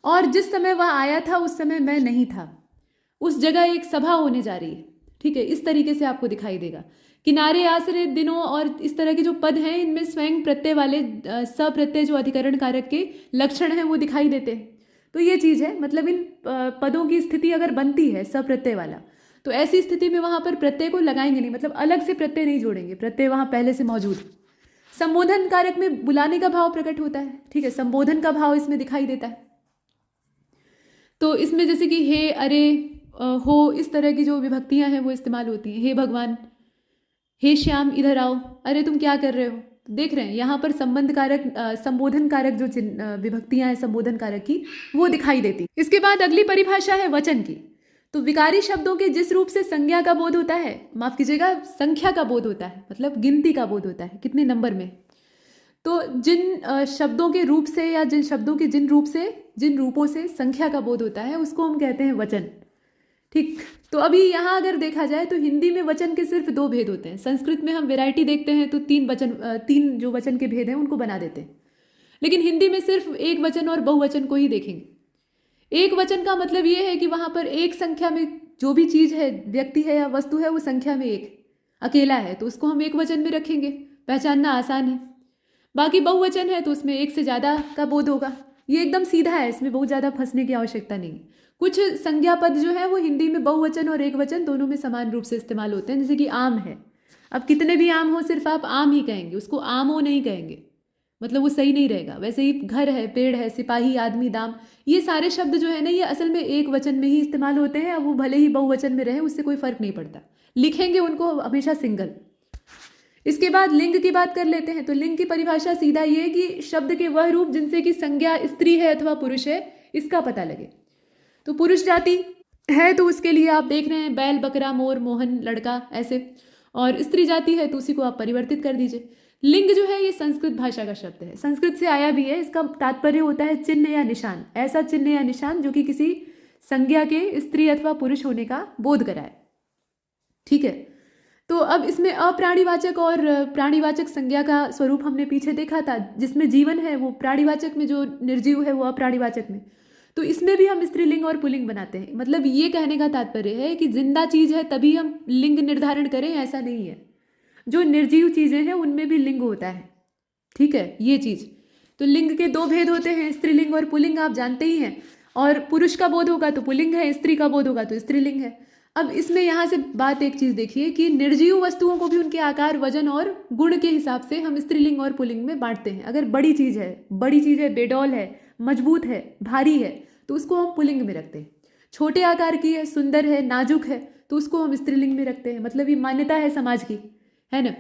और जिस समय वह आया था उस समय मैं नहीं था, उस जगह एक सभा होने जा रही है, ठीक है, इस तरीके से आपको दिखाई देगा। किनारे आश्रय दिनों और इस तरह के जो पद हैं इनमें स्वयं प्रत्यय वाले सप्रत्यय जो अधिकरण कारक के लक्षण हैं वो दिखाई देते हैं। तो ये चीज़ है, मतलब इन पदों की स्थिति अगर बनती है सप्रत्यय वाला तो ऐसी स्थिति में वहां पर प्रत्यय को लगाएंगे नहीं, मतलब अलग से प्रत्यय नहीं जोड़ेंगे, प्रत्यय वहां पहले से मौजूद। संबोधन कारक में बुलाने का भाव प्रकट होता है, ठीक है, संबोधन का भाव इसमें दिखाई देता है। तो इसमें जैसे कि हे, अरे, हो, इस तरह की जो विभक्तियां हैं वो इस्तेमाल होती हैं। हे भगवान, हे श्याम इधर आओ, अरे तुम क्या कर रहे हो। देख रहे हैं यहाँ पर संबंध कारक संबोधन कारक जो विभक्तियां हैं संबोधन कारक की वो दिखाई देती। इसके बाद अगली परिभाषा है वचन की। तो विकारी शब्दों के जिस रूप से संज्ञा का बोध होता है, माफ कीजिएगा, संख्या का बोध होता है, मतलब गिनती का बोध होता है, कितने नंबर में। तो जिन शब्दों के रूप से या जिन शब्दों के जिन रूपों से संख्या का बोध होता है उसको हम कहते हैं वचन, ठीक। तो अभी यहाँ अगर देखा जाए तो हिंदी में वचन के सिर्फ 2 भेद होते हैं। संस्कृत में हम वैरायटी देखते हैं तो 3 जो वचन के भेद हैं उनको बना देते हैं, लेकिन हिंदी में सिर्फ एक वचन और बहुवचन को ही देखेंगे। एक वचन का मतलब ये है कि वहां पर एक संख्या में जो भी चीज है, व्यक्ति है या वस्तु है, वो संख्या में एक अकेला है तो उसको हम एक वचन में रखेंगे, पहचानना आसान है। बाकी बहुवचन है तो उसमें एक से ज्यादा का बोध होगा। ये एकदम सीधा है, इसमें बहुत ज्यादा फंसने की आवश्यकता नहीं है। कुछ संज्ञा पद जो है वो हिंदी में बहुवचन और एक वचन दोनों में समान रूप से इस्तेमाल होते हैं। जैसे कि आम है, अब कितने भी आम हो सिर्फ आप आम ही कहेंगे, उसको आमो नहीं कहेंगे, मतलब वो सही नहीं रहेगा। वैसे ही घर है, पेड़ है, सिपाही, आदमी, दाम, ये सारे शब्द जो है ना ये असल में एक वचन में ही इस्तेमाल होते हैं। अब वो भले ही बहुवचन में रहे उससे कोई फर्क नहीं पड़ता, लिखेंगे उनको हमेशा सिंगल। इसके बाद लिंग की बात कर लेते हैं। तो लिंग की परिभाषा सीधा ये है कि शब्द के वह रूप जिनसे कि संज्ञा स्त्री है अथवा पुरुष है इसका पता लगे। तो पुरुष जाति है तो उसके लिए आप देख रहे हैं बैल, बकरा, मोर, मोहन, लड़का, ऐसे। और स्त्री जाति है तो उसी को आप परिवर्तित कर दीजिए। लिंग जो है ये संस्कृत भाषा का शब्द है, संस्कृत से आया भी है। इसका तात्पर्य होता है चिन्ह या निशान, ऐसा चिन्ह या निशान जो कि किसी संज्ञा के स्त्री अथवा पुरुष होने का बोध कराए, ठीक है। तो अब इसमें अप्राणीवाचक और प्राणीवाचक संज्ञा का स्वरूप हमने पीछे देखा था, जिसमें जीवन है वो प्राणीवाचक में, जो निर्जीव है वो अप्राणीवाचक में। तो इसमें भी हम स्त्रीलिंग और पुल्लिंग बनाते हैं। मतलब ये कहने का तात्पर्य है कि जिंदा चीज है तभी हम लिंग निर्धारण करें, ऐसा नहीं है। जो निर्जीव चीजें हैं उनमें भी लिंग होता है, ठीक है, ये चीज। तो लिंग के 2 भेद होते हैं, स्त्रीलिंग और पुल्लिंग, आप जानते ही हैं। और पुरुष का बोध होगा तो पुल्लिंग है, स्त्री का बोध होगा तो स्त्रीलिंग है। अब इसमें यहाँ से बात एक चीज देखिए कि निर्जीव वस्तुओं को भी उनके आकार, वजन और गुण के हिसाब से हम स्त्रीलिंग और पुल्लिंग में बांटते हैं। अगर बड़ी चीज है, बेडौल है, मजबूत है, भारी है, तो उसको हम पुल्लिंग में रखते हैं। छोटे आकार की है, सुंदर है, नाजुक है, तो उसको हम स्त्रीलिंग में रखते हैं। मतलब ये मान्यता है समाज की, है ना।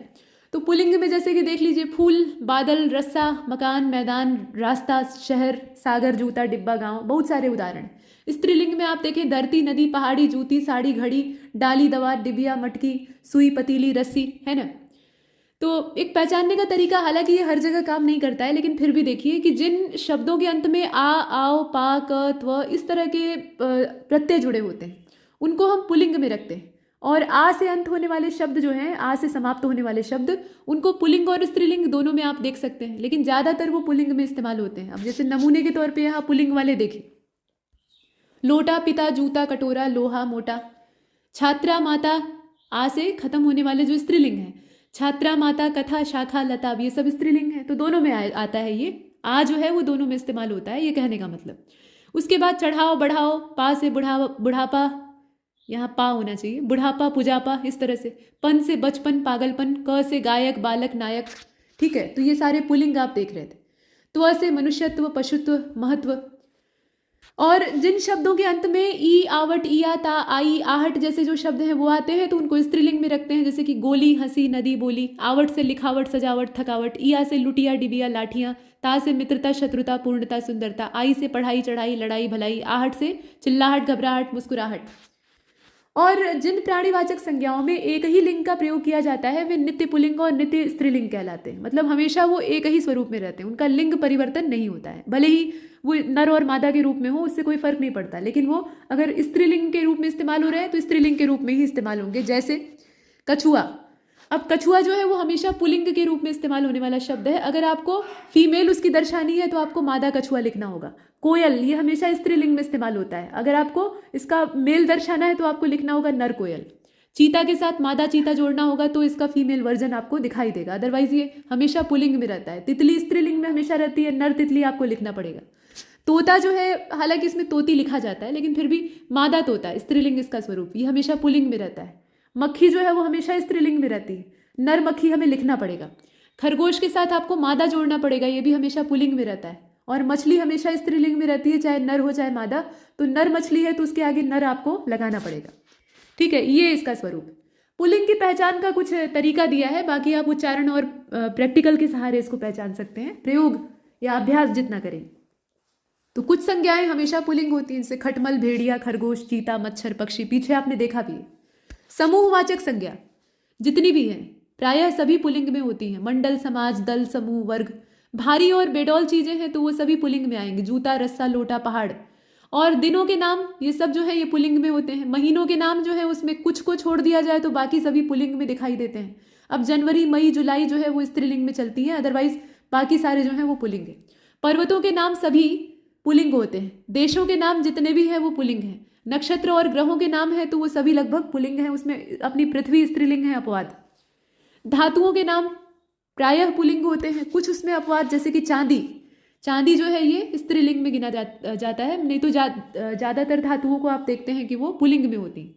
तो पुल्लिंग में जैसे कि देख लीजिए फूल, बादल, रस्सा, मकान, मैदान, रास्ता, शहर, सागर, जूता, डिब्बा, गांव, बहुत सारे उदाहरण। स्त्रीलिंग में आप देखें धरती, नदी, पहाड़ी, जूती, साड़ी, घड़ी, डाली, दवा, डिबिया, मटकी, सुई, पतीली, रस्सी, है ना। तो एक पहचानने का तरीका, हालांकि ये हर जगह काम नहीं करता है, लेकिन फिर भी देखिए कि जिन शब्दों के अंत में आ, आओ, पा, क, त्व इस तरह के प्रत्यय जुड़े होते हैं उनको हम पुल्लिंग में रखते हैं। और आ से अंत होने वाले शब्द जो हैं, आ से समाप्त होने वाले शब्द, उनको पुल्लिंग और स्त्रीलिंग दोनों में आप देख सकते हैं, लेकिन ज़्यादातर वो पुल्लिंग में इस्तेमाल होते हैं। अब जैसे नमूने के तौर पे यहाँ पुल्लिंग वाले देखें, लोटा, पिता, जूता, कटोरा, लोहा, मोटा। छात्रा, माता, आ से खत्म होने वाले जो स्त्रीलिंग है, छात्रा, माता, कथा, शाखा, लताब, ये सब स्त्रीलिंग है। तो दोनों में आता है ये आ जो है वो दोनों में इस्तेमाल होता है, ये कहने का मतलब। उसके बाद चढ़ाओ, बढ़ाओ, पा से बुढ़ापा, यहाँ पा होना चाहिए, बुढ़ापा, पुजापा, इस तरह से। पन से बचपन, पागलपन, क से गायक, बालक, नायक, ठीक है। तो ये सारे पुल्लिंग आप देख रहे थे। त्व से मनुष्यत्व, पशुत्व, महत्व। और जिन शब्दों के अंत में ई, आवट, इया, ता, आई, आहट जैसे जो शब्द हैं वो आते हैं तो उनको स्त्रीलिंग में रखते हैं। जैसे कि गोली, हंसी, नदी, बोली। आवट से लिखावट, सजावट, थकावट। इया से लुटिया, डिबिया, लाठियाँ, ता से मित्रता, शत्रुता, पूर्णता, सुंदरता, आई से पढ़ाई, चढ़ाई, लड़ाई, भलाई, आहट से चिल्लाहट, घबराहट, मुस्कुराहट। और जिन प्राणीवाचक संज्ञाओं में एक ही लिंग का प्रयोग किया जाता है वे नित्य पुल्लिंग और नित्य स्त्रीलिंग कहलाते हैं। मतलब हमेशा वो एक ही स्वरूप में रहते हैं, उनका लिंग परिवर्तन नहीं होता है। भले ही वो नर और मादा के रूप में हो, उससे कोई फर्क नहीं पड़ता, लेकिन वो अगर स्त्रीलिंग के रूप में इस्तेमाल हो रहे हैं तो स्त्रीलिंग के रूप में ही इस्तेमाल होंगे। जैसे कछुआ, अब कछुआ जो है वो हमेशा पुल्लिंग के रूप में इस्तेमाल होने वाला शब्द है। अगर आपको फीमेल उसकी दर्शानी है तो आपको मादा कछुआ लिखना होगा। कोयल, ये हमेशा स्त्रीलिंग में इस्तेमाल होता है। अगर आपको इसका मेल दर्शाना है तो आपको लिखना होगा नर कोयल। चीता के साथ मादा चीता जोड़ना होगा तो इसका फीमेल वर्जन आपको दिखाई देगा, अदरवाइज ये हमेशा पुल्लिंग में रहता है। तितली स्त्रीलिंग में हमेशा रहती है, नर तितली आपको लिखना पड़ेगा। तोता जो है, हालांकि इसमें तोती लिखा जाता है लेकिन फिर भी मादा तोता स्त्रीलिंग इसका स्वरूप, ये हमेशा पुल्लिंग में रहता है। मक्खी जो है वो हमेशा स्त्रीलिंग में रहती है, नर मक्खी हमें लिखना पड़ेगा। खरगोश के साथ आपको मादा जोड़ना पड़ेगा, ये भी हमेशा पुल्लिंग में रहता है। और मछली हमेशा स्त्रीलिंग में रहती है, चाहे नर हो चाहे मादा। तो नर मछली है तो उसके आगे नर आपको लगाना पड़ेगा। ठीक है, ये इसका स्वरूप। पुल्लिंग की पहचान का कुछ तरीका दिया है, बाकी आप उच्चारण और प्रैक्टिकल के सहारे इसको पहचान सकते हैं, प्रयोग या अभ्यास जितना करें। तो कुछ संज्ञाएं हमेशा पुल्लिंग होती हैं, जैसे खटमल, भेड़िया, खरगोश, चीता, मच्छर, पक्षी, पीछे आपने देखा भी है। समूहवाचक संज्ञा जितनी भी हैं प्रायः सभी पुल्लिंग में होती हैं। मंडल, समाज, दल, समूह, वर्ग। भारी और बेडौल चीजें हैं तो वो सभी पुल्लिंग में आएंगे, जूता, रस्सा, लोटा, पहाड़। और दिनों के नाम ये सब जो है ये पुल्लिंग में होते हैं। महीनों के नाम जो है उसमें कुछ को छोड़ दिया जाए तो बाकी सभी पुल्लिंग में दिखाई देते हैं। अब जनवरी, मई, जुलाई जो है वो स्त्रीलिंग में चलती है, अदरवाइज बाकी सारे जो है वो पुल्लिंग है। पर्वतों के नाम सभी पुल्लिंग होते हैं। देशों के नाम जितने भी हैं वो पुल्लिंग हैं। नक्षत्र और ग्रहों के नाम है तो वो सभी लगभग पुल्लिंग हैं, उसमें अपनी पृथ्वी स्त्रीलिंग है, अपवाद। धातुओं के नाम प्रायः पुल्लिंग होते हैं, कुछ उसमें अपवाद, जैसे कि चांदी। चांदी जो है ये स्त्रीलिंग में गिना जाता है, नहीं तो ज़्यादातर धातुओं को आप देखते हैं कि वो पुल्लिंग में होती हैं।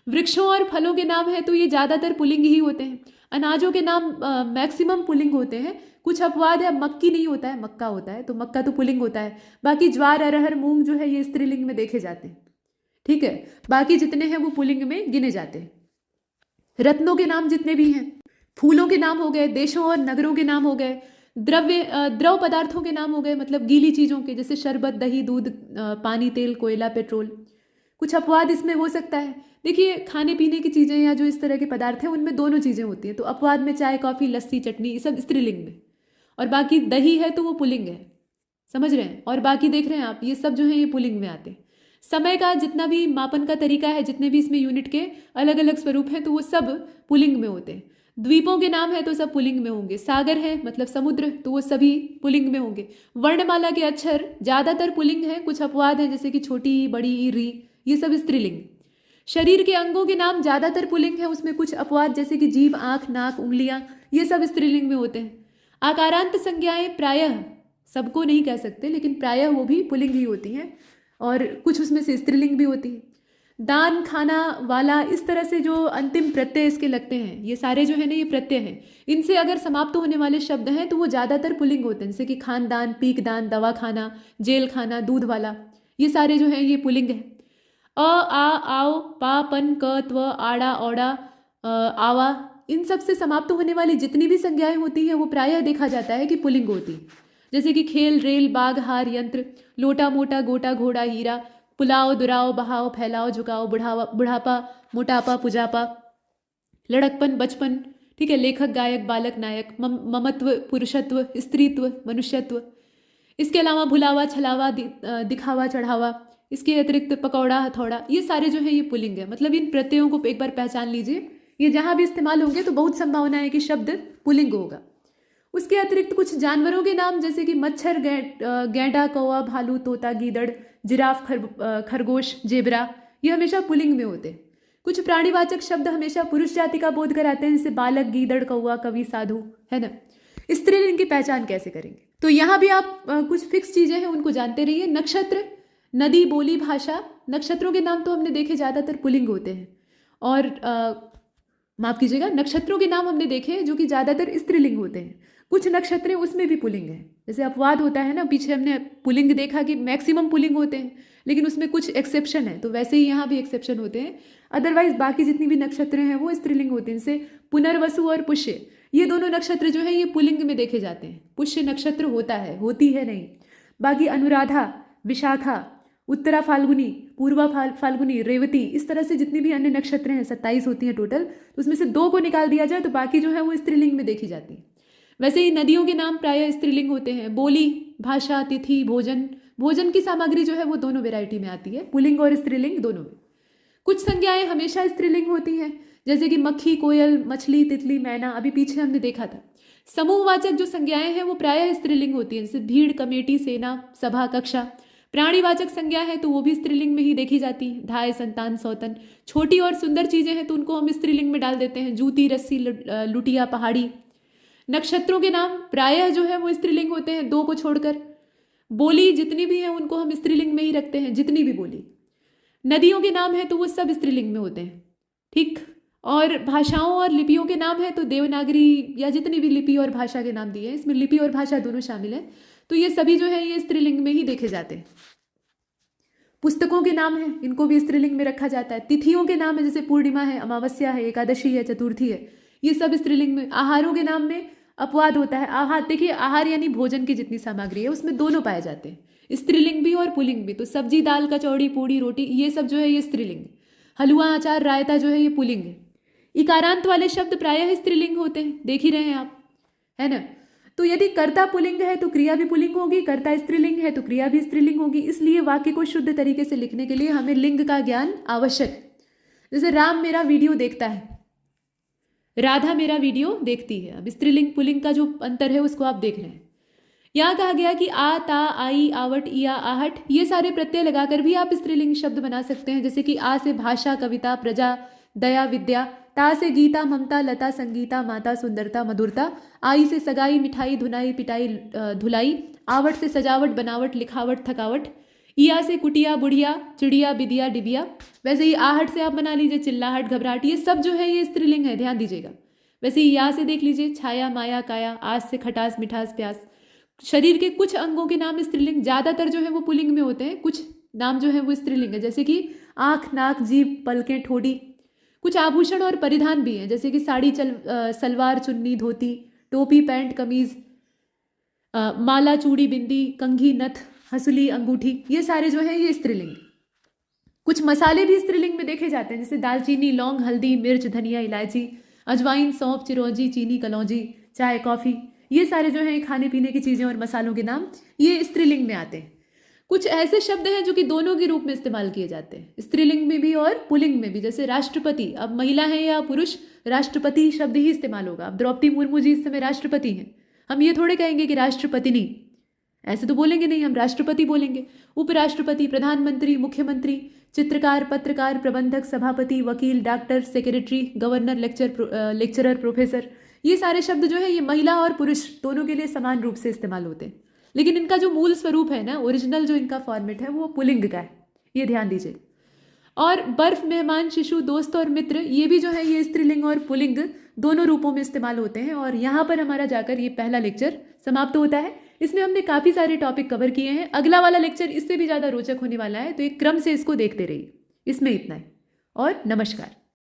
वृक्षों और फलों के नाम है तो ये ज़्यादातर पुल्लिंग ही होते हैं। अनाजों के नाम मैक्सिमम पुल्लिंग होते हैं, कुछ अपवाद है। मक्की नहीं होता है, मक्का होता है, तो मक्का तो पुल्लिंग होता है। बाकी ज्वार, अरहर, मूंग जो है ये स्त्रीलिंग में देखे जाते हैं। ठीक है, बाकी जितने हैं वो पुल्लिंग में गिने जाते हैं। रत्नों के नाम जितने भी हैं, फूलों के नाम हो गए, देशों और नगरों के नाम हो गए, द्रव पदार्थों के नाम हो गए, मतलब गीली चीज़ों के, जैसे शरबत, दही, दूध, पानी, तेल, कोयला, पेट्रोल। कुछ अपवाद इसमें हो सकता है। देखिए, खाने पीने की चीज़ें या जो इस तरह के पदार्थ हैं उनमें दोनों चीज़ें होती हैं, तो अपवाद में चाय, कॉफ़ी, लस्सी, चटनी, ये सब स्त्रीलिंग में। और बाकी दही है तो वो पुल्लिंग है, समझ रहे हैं। और बाकी देख रहे हैं आप, ये सब जो है ये पुल्लिंग में आते हैं। समय का जितना भी मापन का तरीका है, जितने भी इसमें यूनिट के अलग अलग स्वरूप हैं तो वो सब पुल्लिंग में होते हैं। द्वीपों के नाम है तो सब पुल्लिंग में होंगे। सागर है मतलब समुद्र, तो वो सभी पुल्लिंग में होंगे। वर्णमाला के अक्षर ज़्यादातर पुल्लिंग हैं, कुछ अपवाद हैं जैसे कि छोटी, बड़ी, री, ये सब स्त्रीलिंग। शरीर के अंगों के नाम ज़्यादातर पुल्लिंग हैं, उसमें कुछ अपवाद जैसे कि जीभ, आँख, नाक, उंगलियाँ, ये सब स्त्रीलिंग में होते हैं। आकारांत संज्ञाएं प्रायः, सबको नहीं कह सकते लेकिन प्रायः वो भी पुल्लिंग ही होती हैं, और कुछ उसमें से स्त्रीलिंग भी होती है। दान, खाना, वाला, इस तरह से जो अंतिम प्रत्यय इसके लगते हैं, ये सारे जो है ना ये प्रत्यय हैं। इनसे अगर समाप्त होने वाले शब्द हैं तो वो ज़्यादातर पुल्लिंग होते हैं, जैसे कि खानदान, पीकदान, दवा खाना, जेल खाना, दूध वाला, ये सारे जो हैं ये पुल्लिंग है। अ, आ, आओ, पा, पन, क, त्व, आड़ा, औड़ा, आवा, इन सब से समाप्त होने वाली जितनी भी संज्ञाएं होती हैं वो प्रायः देखा जाता है कि पुल्लिंग होती है। जैसे कि खेल, रेल, बाग, हार, यंत्र, लोटा, मोटा, गोटा, घोड़ा, हीरा, पुलाव, दुराव, बहाव, फैलाव, झुकाव, बुढ़ापा, मोटापा, पुजापा, लड़कपन, बचपन। ठीक है, लेखक, गायक, बालक, नायक, ममत्व, पुरुषत्व, स्त्रीत्व, मनुष्यत्व। इसके अलावा भुलावा, छलावा, दिखावा, चढ़ावा, इसके अतिरिक्त पकौड़ा, हथौड़ा, ये सारे जो है ये पुल्लिंग है। मतलब इन प्रत्ययों को एक बार पहचान लीजिए, ये जहाँ भी इस्तेमाल होंगे तो बहुत संभावना है कि शब्द पुल्लिंग होगा। उसके अतिरिक्त कुछ जानवरों के नाम जैसे कि मच्छर, गैंडा, कौवा, भालू, तोता, गीदड़, जिराफ, खरगोश, जेबरा, ये हमेशा पुल्लिंग में होते हैं। कुछ प्राणीवाचक शब्द हमेशा पुरुष जाति का बोध कराते हैं, जैसे बालक, गीदड़, कौवा, कवि, साधु, है ना। स्त्रीलिंग की पहचान कैसे करेंगे? तो यहाँ भी आप कुछ फिक्स चीजें हैं उनको जानते रहिए। नक्षत्र, नदी, बोली, भाषा, नक्षत्रों के नाम तो हमने देखे ज़्यादातर पुल्लिंग होते हैं, और माफ कीजिएगा, नक्षत्रों के नाम हमने देखे जो कि ज़्यादातर स्त्रीलिंग होते हैं। कुछ नक्षत्र हैं उसमें भी पुल्लिंग है, जैसे अपवाद होता है ना, पीछे हमने पुल्लिंग देखा कि मैक्सिमम पुल्लिंग होते हैं, लेकिन उसमें कुछ एक्सेप्शन है, तो वैसे ही यहाँ भी एक्सेप्शन होते हैं। अदरवाइज बाकी जितनी भी नक्षत्र हैं वो स्त्रीलिंग होते हैं। जैसे पुनर्वसु और पुष्य, ये दोनों नक्षत्र जो है ये पुल्लिंग में देखे जाते हैं। पुष्य नक्षत्र होता है, होती है नहीं। बाकी अनुराधा, विशाखा, उत्तरा फाल्गुनी, पूर्वा फाल्गुनी, रेवती, इस तरह से जितनी भी अन्य नक्षत्र हैं 27 होती हैं टोटल, तो उसमें से 2 को निकाल दिया जाए तो बाकी जो है वो स्त्रीलिंग में देखी जाती है। वैसे ही नदियों के नाम प्रायः स्त्रीलिंग होते हैं। बोली, भाषा, तिथि, भोजन, भोजन की सामग्री जो है वो दोनों वेराइटी में आती है, पुल्लिंग और स्त्रीलिंग दोनों में। कुछ संज्ञाएं हमेशा स्त्रीलिंग होती हैं, जैसे कि मक्खी, कोयल, मछली, तितली, मैना, अभी पीछे हमने देखा था। समूहवाचक जो संज्ञाएं हैं वो प्रायः स्त्रीलिंग होती हैं, जैसे भीड़, कमेटी, सेना, सभा, कक्षा। प्राणीवाचक संज्ञा है तो वो भी स्त्रीलिंग में ही देखी जाती है, धाय, संतान, सौतन। छोटी और सुंदर चीजें हैं तो उनको हम स्त्रीलिंग में डाल देते हैं, जूती, रस्सी, लुटिया, पहाड़ी। नक्षत्रों के नाम प्रायः जो है वो स्त्रीलिंग होते हैं, 2 को छोड़कर। बोली जितनी भी है उनको हम स्त्रीलिंग में ही रखते हैं, जितनी भी बोली। नदियों के नाम है तो वो सब स्त्रीलिंग में होते हैं, ठीक। और भाषाओं और लिपियों के नाम है तो देवनागरी या जितनी भी लिपि और भाषा के नाम दिए हैं, इसमें लिपि और भाषा दोनों शामिल है, तो ये सभी जो है ये स्त्रीलिंग में ही देखे जाते हैं। पुस्तकों के नाम हैं, इनको भी स्त्रीलिंग में रखा जाता है। तिथियों के नाम है, जैसे पूर्णिमा है, अमावस्या है, एकादशी है, चतुर्थी है, ये सब स्त्रीलिंग में। आहारों के नाम में अपवाद होता है। आहार, देखिए आहार यानी भोजन की जितनी सामग्री है उसमें दोनों पाए जाते हैं, स्त्रीलिंग भी और पुल्लिंग भी। तो सब्जी, दाल, कचौड़ी, पूड़ी, रोटी, ये सब जो है ये स्त्रीलिंग है। हलवा, अचार, रायता जो है ये पुल्लिंग है। इकारांत वाले शब्द प्रायः स्त्रीलिंग होते हैं, देख ही रहे हैं आप, है ना। तो यदि कर्ता पुल्लिंग है तो क्रिया भी पुल्लिंग होगी, कर्ता स्त्रीलिंग है तो क्रिया भी स्त्रीलिंग होगी। इसलिए वाक्य को शुद्ध तरीके से लिखने के लिए हमें लिंग का ज्ञान आवश्यक है। जैसे राम मेरा वीडियो देखता है, राधा मेरा वीडियो देखती है। अब स्त्रीलिंग पुल्लिंग का जो अंतर है उसको आप देख रहे हैं। यहाँ कहा गया कि आ, ता, आई, आवट, या, आहट, ये सारे प्रत्यय लगाकर भी आप स्त्रीलिंग शब्द बना सकते हैं। जैसे कि आ से भाषा, कविता, प्रजा, दया, विद्या। ता से गीता, ममता, लता, संगीता, माता, सुंदरता, मधुरता। आई से सगाई, मिठाई, धुनाई, पिटाई, धुलाई। आवट से सजावट, बनावट, लिखावट, थकावट। इया से कुटिया, बुढ़िया, चिड़िया, बिदिया, डिबिया। वैसे ही आहट से आप बना लीजिए चिल्लाहट, घबराहट, ये सब जो है ये स्त्रीलिंग है, ध्यान दीजिएगा। वैसे ही या से देख लीजिए छाया, माया, काया। आज से खटास, मिठास, प्यास। शरीर के कुछ अंगों के नाम स्त्रीलिंग, ज्यादातर जो है वो पुल्लिंग में होते हैं, कुछ नाम जो है वो स्त्रीलिंग है, जैसे कि आंख, नाक, जीभ, पलकें, ठोड़ी। कुछ आभूषण और परिधान भी हैं, जैसे कि साड़ी, सलवार, चुन्नी, धोती, टोपी, पैंट, कमीज, माला, चूड़ी, बिंदी, कंघी, नथ, हंसुली, अंगूठी, ये सारे जो है ये स्त्रीलिंग। कुछ मसाले भी स्त्रीलिंग में देखे जाते हैं, जैसे दालचीनी, लौंग, हल्दी, मिर्च, धनिया, इलायची, अजवाइन, सौंफ, चिरौंजी, चीनी, कलौंजी, चाय, कॉफी, ये सारे जो हैं खाने पीने की चीजें और मसालों के नाम, ये स्त्रीलिंग में आते हैं। कुछ ऐसे शब्द हैं जो कि दोनों के रूप में इस्तेमाल किए जाते हैं, स्त्रीलिंग में भी और पुल्लिंग में भी। जैसे राष्ट्रपति, अब महिला है या पुरुष, राष्ट्रपति शब्द ही इस्तेमाल होगा। अब द्रौपदी मुर्मू जी इस समय राष्ट्रपति हैं, हम ये थोड़े कहेंगे कि राष्ट्रपतिनी, ऐसे तो बोलेंगे नहीं, हम राष्ट्रपति बोलेंगे। उपराष्ट्रपति, प्रधानमंत्री, मुख्यमंत्री, चित्रकार, पत्रकार, प्रबंधक, सभापति, वकील, doctor, secretary, governor, lecturer, professor, ये सारे शब्द जो है ये महिला और पुरुष दोनों के लिए समान रूप से इस्तेमाल होते हैं, लेकिन इनका जो मूल स्वरूप है ना, ओरिजिनल जो इनका फॉर्मेट है वो पुल्लिंग का है, ये ध्यान दीजिए। और बर्फ, मेहमान, शिशु, दोस्त और मित्र, ये भी जो है ये स्त्रीलिंग और पुल्लिंग दोनों रूपों में इस्तेमाल होते हैं। और यहाँ पर हमारा जाकर ये पहला लेक्चर समाप्त होता है। इसमें हमने काफ़ी सारे टॉपिक कवर किए हैं। अगला वाला लेक्चर इससे भी ज़्यादा रोचक होने वाला है, तो एक क्रम से इसको देखते रहिए। इसमें इतना है और नमस्कार।